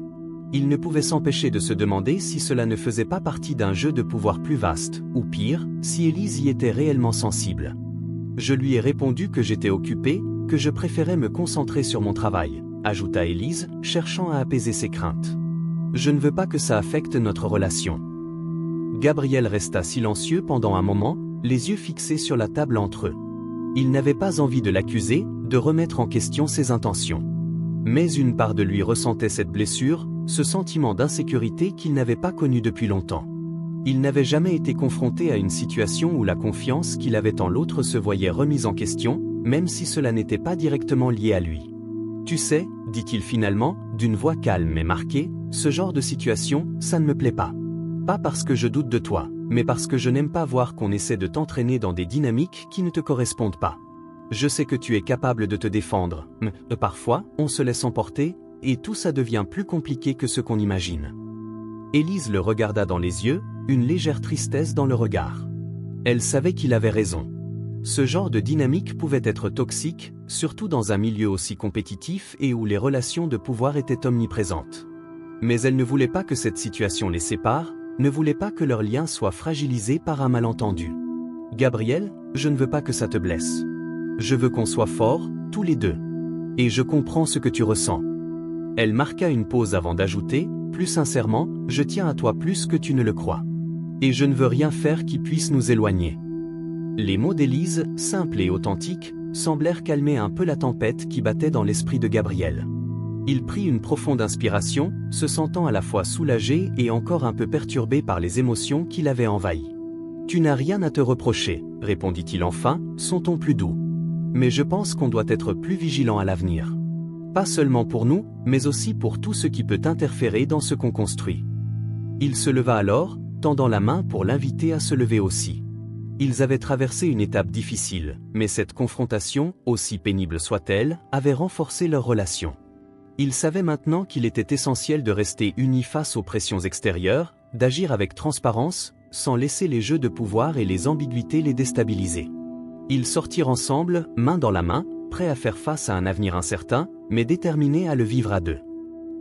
Il ne pouvait s'empêcher de se demander si cela ne faisait pas partie d'un jeu de pouvoir plus vaste, ou pire, si Élise y était réellement sensible. Je lui ai répondu que j'étais occupé, que je préférais me concentrer sur mon travail, ajouta Élise, cherchant à apaiser ses craintes. Je ne veux pas que ça affecte notre relation. Gabriel resta silencieux pendant un moment, les yeux fixés sur la table entre eux. Il n'avait pas envie de l'accuser, de remettre en question ses intentions. Mais une part de lui ressentait cette blessure, ce sentiment d'insécurité qu'il n'avait pas connu depuis longtemps. Il n'avait jamais été confronté à une situation où la confiance qu'il avait en l'autre se voyait remise en question, même si cela n'était pas directement lié à lui. Tu sais, dit-il finalement, d'une voix calme et marquée, ce genre de situation, ça ne me plaît pas. Pas parce que je doute de toi, mais parce que je n'aime pas voir qu'on essaie de t'entraîner dans des dynamiques qui ne te correspondent pas. Je sais que tu es capable de te défendre, mais parfois, on se laisse emporter, et tout ça devient plus compliqué que ce qu'on imagine. Élise le regarda dans les yeux, une légère tristesse dans le regard. Elle savait qu'il avait raison. Ce genre de dynamique pouvait être toxique, surtout dans un milieu aussi compétitif et où les relations de pouvoir étaient omniprésentes. Mais elle ne voulait pas que cette situation les sépare, ne voulait pas que leur lien soit fragilisé par un malentendu. « Gabriel, je ne veux pas que ça te blesse. Je veux qu'on soit forts, tous les deux. Et je comprends ce que tu ressens. » Elle marqua une pause avant d'ajouter, plus sincèrement, je tiens à toi plus que tu ne le crois. Et je ne veux rien faire qui puisse nous éloigner. Les mots d'Élise, simples et authentiques, semblèrent calmer un peu la tempête qui battait dans l'esprit de Gabriel. Il prit une profonde inspiration, se sentant à la fois soulagé et encore un peu perturbé par les émotions qui l'avaient envahi. « Tu n'as rien à te reprocher, répondit-il enfin, son ton plus doux. Mais je pense qu'on doit être plus vigilant à l'avenir. Pas seulement pour nous, mais aussi pour tout ce qui peut interférer dans ce qu'on construit. » Il se leva alors, tendant la main pour l'inviter à se lever aussi. Ils avaient traversé une étape difficile, mais cette confrontation, aussi pénible soit-elle, avait renforcé leur relation. Ils savaient maintenant qu'il était essentiel de rester unis face aux pressions extérieures, d'agir avec transparence, sans laisser les jeux de pouvoir et les ambiguïtés les déstabiliser. Ils sortirent ensemble, main dans la main, prêts à faire face à un avenir incertain, mais déterminés à le vivre à deux.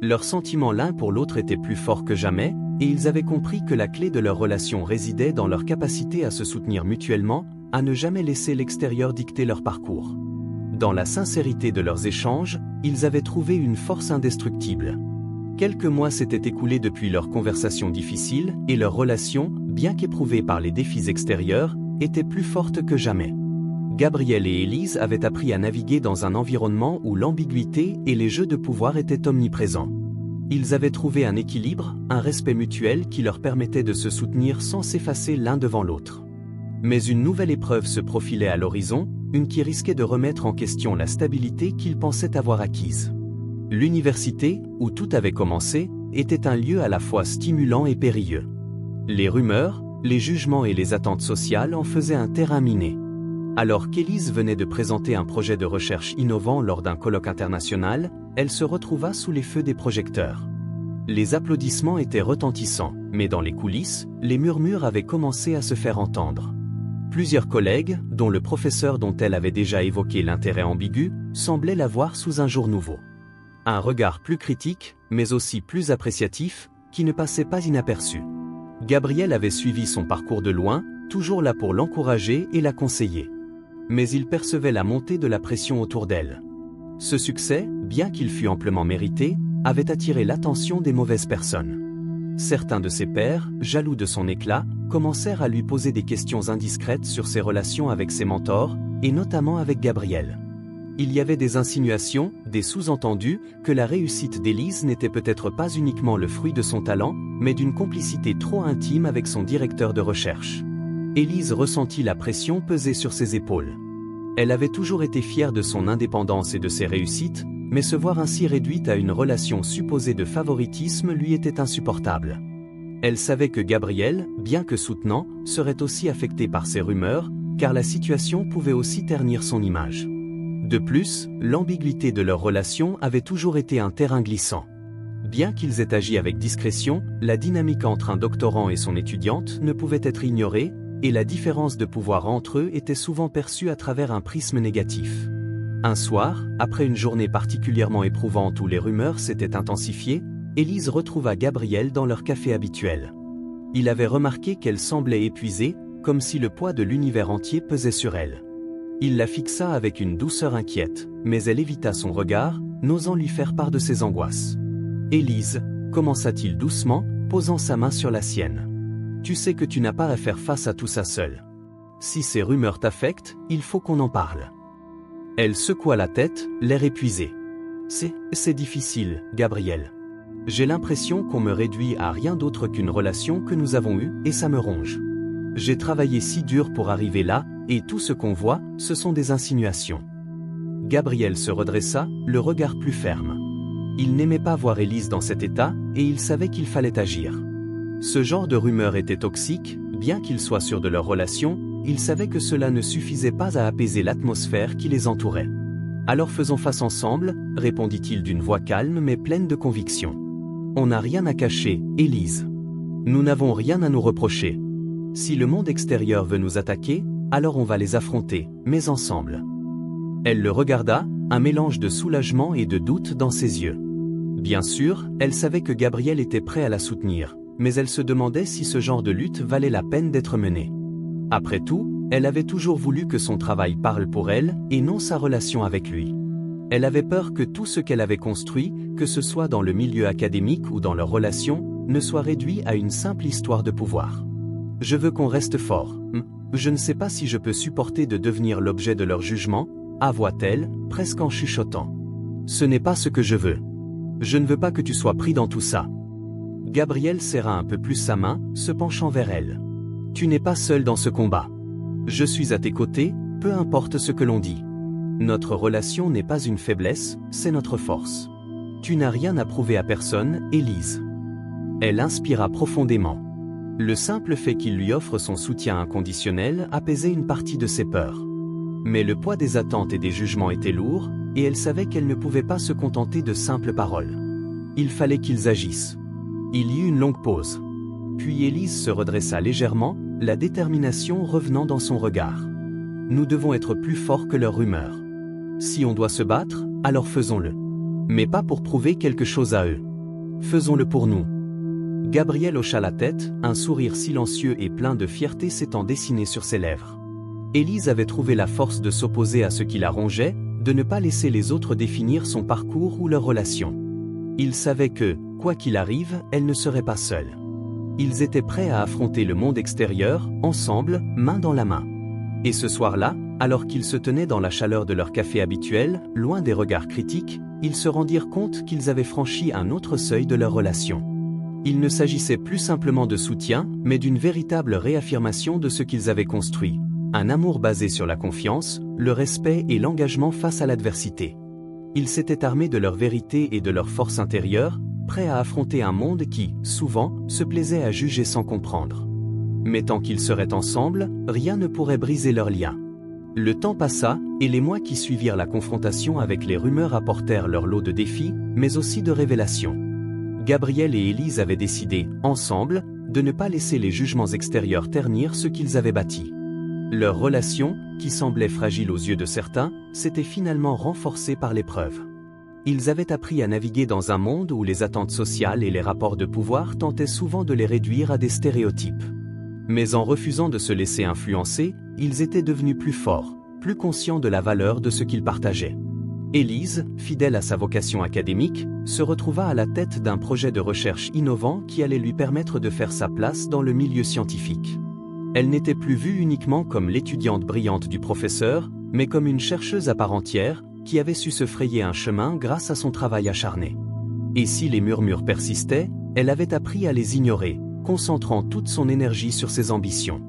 Leurs sentiments l'un pour l'autre étaient plus forts que jamais, et ils avaient compris que la clé de leur relation résidait dans leur capacité à se soutenir mutuellement, à ne jamais laisser l'extérieur dicter leur parcours. Dans la sincérité de leurs échanges, ils avaient trouvé une force indestructible. Quelques mois s'étaient écoulés depuis leurs conversations difficiles, et leur relation, bien qu'éprouvée par les défis extérieurs, était plus forte que jamais. Gabriel et Élise avaient appris à naviguer dans un environnement où l'ambiguïté et les jeux de pouvoir étaient omniprésents. Ils avaient trouvé un équilibre, un respect mutuel qui leur permettait de se soutenir sans s'effacer l'un devant l'autre. Mais une nouvelle épreuve se profilait à l'horizon, une qui risquait de remettre en question la stabilité qu'ils pensaient avoir acquise. L'université, où tout avait commencé, était un lieu à la fois stimulant et périlleux. Les rumeurs, les jugements et les attentes sociales en faisaient un terrain miné. Alors qu'Élise venait de présenter un projet de recherche innovant lors d'un colloque international, elle se retrouva sous les feux des projecteurs. Les applaudissements étaient retentissants, mais dans les coulisses, les murmures avaient commencé à se faire entendre. Plusieurs collègues, dont le professeur dont elle avait déjà évoqué l'intérêt ambigu, semblaient la voir sous un jour nouveau. Un regard plus critique, mais aussi plus appréciatif, qui ne passait pas inaperçu. Gabriel avait suivi son parcours de loin, toujours là pour l'encourager et la conseiller. Mais il percevait la montée de la pression autour d'elle. Ce succès, bien qu'il fût amplement mérité, avait attiré l'attention des mauvaises personnes. Certains de ses pairs, jaloux de son éclat, commencèrent à lui poser des questions indiscrètes sur ses relations avec ses mentors, et notamment avec Gabriel. Il y avait des insinuations, des sous-entendus, que la réussite d'Élise n'était peut-être pas uniquement le fruit de son talent, mais d'une complicité trop intime avec son directeur de recherche. Élise ressentit la pression peser sur ses épaules. Elle avait toujours été fière de son indépendance et de ses réussites, mais se voir ainsi réduite à une relation supposée de favoritisme lui était insupportable. Elle savait que Gabriel, bien que soutenant, serait aussi affecté par ces rumeurs, car la situation pouvait aussi ternir son image. De plus, l'ambiguïté de leur relation avait toujours été un terrain glissant. Bien qu'ils aient agi avec discrétion, la dynamique entre un doctorant et son étudiante ne pouvait être ignorée, et la différence de pouvoir entre eux était souvent perçue à travers un prisme négatif. Un soir, après une journée particulièrement éprouvante où les rumeurs s'étaient intensifiées, Élise retrouva Gabriel dans leur café habituel. Il avait remarqué qu'elle semblait épuisée, comme si le poids de l'univers entier pesait sur elle. Il la fixa avec une douceur inquiète, mais elle évita son regard, n'osant lui faire part de ses angoisses. « Élise, » commença-t-il doucement, posant sa main sur la sienne. « Tu sais que tu n'as pas à faire face à tout ça seule. Si ces rumeurs t'affectent, il faut qu'on en parle. » Elle secoua la tête, l'air épuisé. « C'est difficile, Gabriel. J'ai l'impression qu'on me réduit à rien d'autre qu'une relation que nous avons eue, et ça me ronge. J'ai travaillé si dur pour arriver là, et tout ce qu'on voit, ce sont des insinuations. » Gabriel se redressa, le regard plus ferme. Il n'aimait pas voir Élise dans cet état, et il savait qu'il fallait agir. Ce genre de rumeurs était toxique, bien qu'il soit sûr de leur relation, il savait que cela ne suffisait pas à apaiser l'atmosphère qui les entourait. « Alors faisons face ensemble, » répondit-il d'une voix calme mais pleine de conviction. « On n'a rien à cacher, Élise. Nous n'avons rien à nous reprocher. Si le monde extérieur veut nous attaquer, alors on va les affronter, mais ensemble. » Elle le regarda, un mélange de soulagement et de doute dans ses yeux. Bien sûr, elle savait que Gabriel était prêt à la soutenir, mais elle se demandait si ce genre de lutte valait la peine d'être menée. Après tout, elle avait toujours voulu que son travail parle pour elle, et non sa relation avec lui. Elle avait peur que tout ce qu'elle avait construit, que ce soit dans le milieu académique ou dans leur relation, ne soit réduit à une simple histoire de pouvoir. « Je veux qu'on reste fort. Je ne sais pas si je peux supporter de devenir l'objet de leur jugement, » avoua-t-elle, presque en chuchotant. « Ce n'est pas ce que je veux. Je ne veux pas que tu sois pris dans tout ça. » Gabriel serra un peu plus sa main, se penchant vers elle. « Tu n'es pas seul dans ce combat. Je suis à tes côtés, peu importe ce que l'on dit. Notre relation n'est pas une faiblesse, c'est notre force. Tu n'as rien à prouver à personne, Élise. » Elle inspira profondément. Le simple fait qu'il lui offre son soutien inconditionnel apaisait une partie de ses peurs. Mais le poids des attentes et des jugements était lourd, et elle savait qu'elle ne pouvait pas se contenter de simples paroles. Il fallait qu'ils agissent. Il y eut une longue pause. Puis Élise se redressa légèrement, la détermination revenant dans son regard. « Nous devons être plus forts que leurs rumeurs. Si on doit se battre, alors faisons-le. Mais pas pour prouver quelque chose à eux. Faisons-le pour nous. » Gabriel hocha la tête, un sourire silencieux et plein de fierté s'étant dessiné sur ses lèvres. Élise avait trouvé la force de s'opposer à ce qui la rongeait, de ne pas laisser les autres définir son parcours ou leur relation. Il savait que, quoi qu'il arrive, elle ne serait pas seule. Ils étaient prêts à affronter le monde extérieur, ensemble, main dans la main. Et ce soir-là, alors qu'ils se tenaient dans la chaleur de leur café habituel, loin des regards critiques, ils se rendirent compte qu'ils avaient franchi un autre seuil de leur relation. Il ne s'agissait plus simplement de soutien, mais d'une véritable réaffirmation de ce qu'ils avaient construit. Un amour basé sur la confiance, le respect et l'engagement face à l'adversité. Ils s'étaient armés de leur vérité et de leur force intérieure, prêts à affronter un monde qui, souvent, se plaisait à juger sans comprendre. Mais tant qu'ils seraient ensemble, rien ne pourrait briser leur lien. Le temps passa, et les mois qui suivirent la confrontation avec les rumeurs apportèrent leur lot de défis, mais aussi de révélations. Gabriel et Élise avaient décidé, ensemble, de ne pas laisser les jugements extérieurs ternir ce qu'ils avaient bâti. Leur relation, qui semblait fragile aux yeux de certains, s'était finalement renforcée par l'épreuve. Ils avaient appris à naviguer dans un monde où les attentes sociales et les rapports de pouvoir tentaient souvent de les réduire à des stéréotypes. Mais en refusant de se laisser influencer, ils étaient devenus plus forts, plus conscients de la valeur de ce qu'ils partageaient. Élise, fidèle à sa vocation académique, se retrouva à la tête d'un projet de recherche innovant qui allait lui permettre de faire sa place dans le milieu scientifique. Elle n'était plus vue uniquement comme l'étudiante brillante du professeur, mais comme une chercheuse à part entière, qui avait su se frayer un chemin grâce à son travail acharné. Et si les murmures persistaient, elle avait appris à les ignorer, concentrant toute son énergie sur ses ambitions.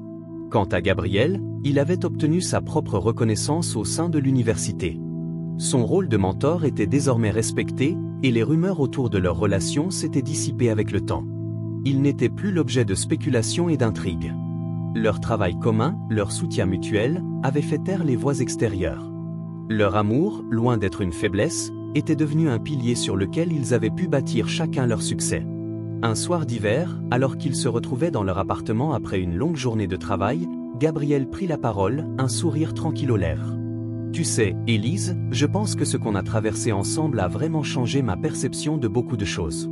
Quant à Gabriel, il avait obtenu sa propre reconnaissance au sein de l'université. Son rôle de mentor était désormais respecté, et les rumeurs autour de leur relation s'étaient dissipées avec le temps. Il n'était plus l'objet de spéculations et d'intrigues. Leur travail commun, leur soutien mutuel, avaient fait taire les voix extérieures. Leur amour, loin d'être une faiblesse, était devenu un pilier sur lequel ils avaient pu bâtir chacun leur succès. Un soir d'hiver, alors qu'ils se retrouvaient dans leur appartement après une longue journée de travail, Gabriel prit la parole, un sourire tranquille aux lèvres. « Tu sais, Élise, je pense que ce qu'on a traversé ensemble a vraiment changé ma perception de beaucoup de choses.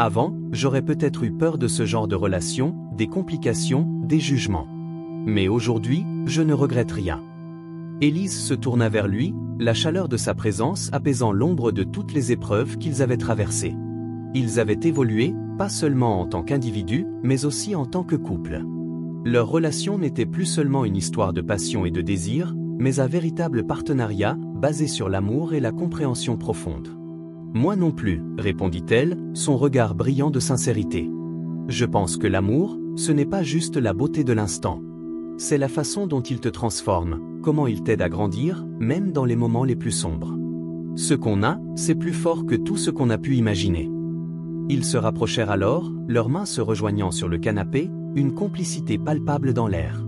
Avant, j'aurais peut-être eu peur de ce genre de relation, des complications, des jugements. Mais aujourd'hui, je ne regrette rien. Élise se tourna vers lui, la chaleur de sa présence apaisant l'ombre de toutes les épreuves qu'ils avaient traversées. Ils avaient évolué, pas seulement en tant qu'individus, mais aussi en tant que couple. Leur relation n'était plus seulement une histoire de passion et de désir, mais un véritable partenariat, basé sur l'amour et la compréhension profonde. « Moi non plus, répondit-elle, son regard brillant de sincérité. Je pense que l'amour, ce n'est pas juste la beauté de l'instant. C'est la façon dont il te transforme, comment il t'aide à grandir, même dans les moments les plus sombres. Ce qu'on a, c'est plus fort que tout ce qu'on a pu imaginer. » Ils se rapprochèrent alors, leurs mains se rejoignant sur le canapé, une complicité palpable dans l'air.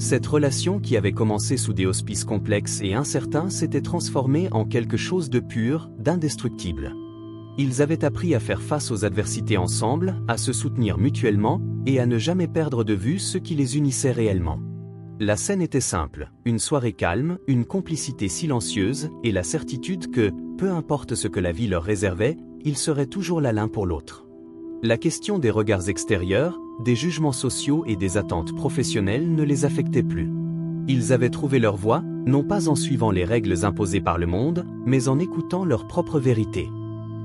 Cette relation qui avait commencé sous des auspices complexes et incertains s'était transformée en quelque chose de pur, d'indestructible. Ils avaient appris à faire face aux adversités ensemble, à se soutenir mutuellement, et à ne jamais perdre de vue ce qui les unissait réellement. La scène était simple, une soirée calme, une complicité silencieuse, et la certitude que, peu importe ce que la vie leur réservait, ils seraient toujours là l'un pour l'autre. La question des regards extérieurs, des jugements sociaux et des attentes professionnelles ne les affectait plus. Ils avaient trouvé leur voie, non pas en suivant les règles imposées par le monde, mais en écoutant leur propre vérité.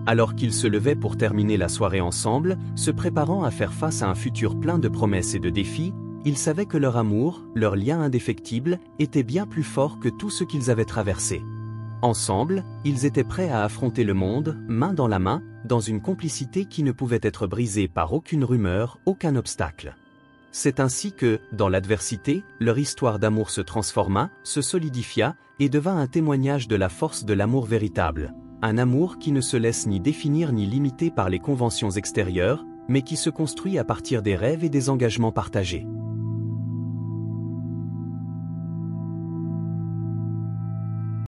Alors qu'ils se levaient pour terminer la soirée ensemble, se préparant à faire face à un futur plein de promesses et de défis, ils savaient que leur amour, leur lien indéfectible, était bien plus fort que tout ce qu'ils avaient traversé. Ensemble, ils étaient prêts à affronter le monde, main dans la main, dans une complicité qui ne pouvait être brisée par aucune rumeur, aucun obstacle. C'est ainsi que, dans l'adversité, leur histoire d'amour se transforma, se solidifia, et devint un témoignage de la force de l'amour véritable. Un amour qui ne se laisse ni définir ni limiter par les conventions extérieures, mais qui se construit à partir des rêves et des engagements partagés.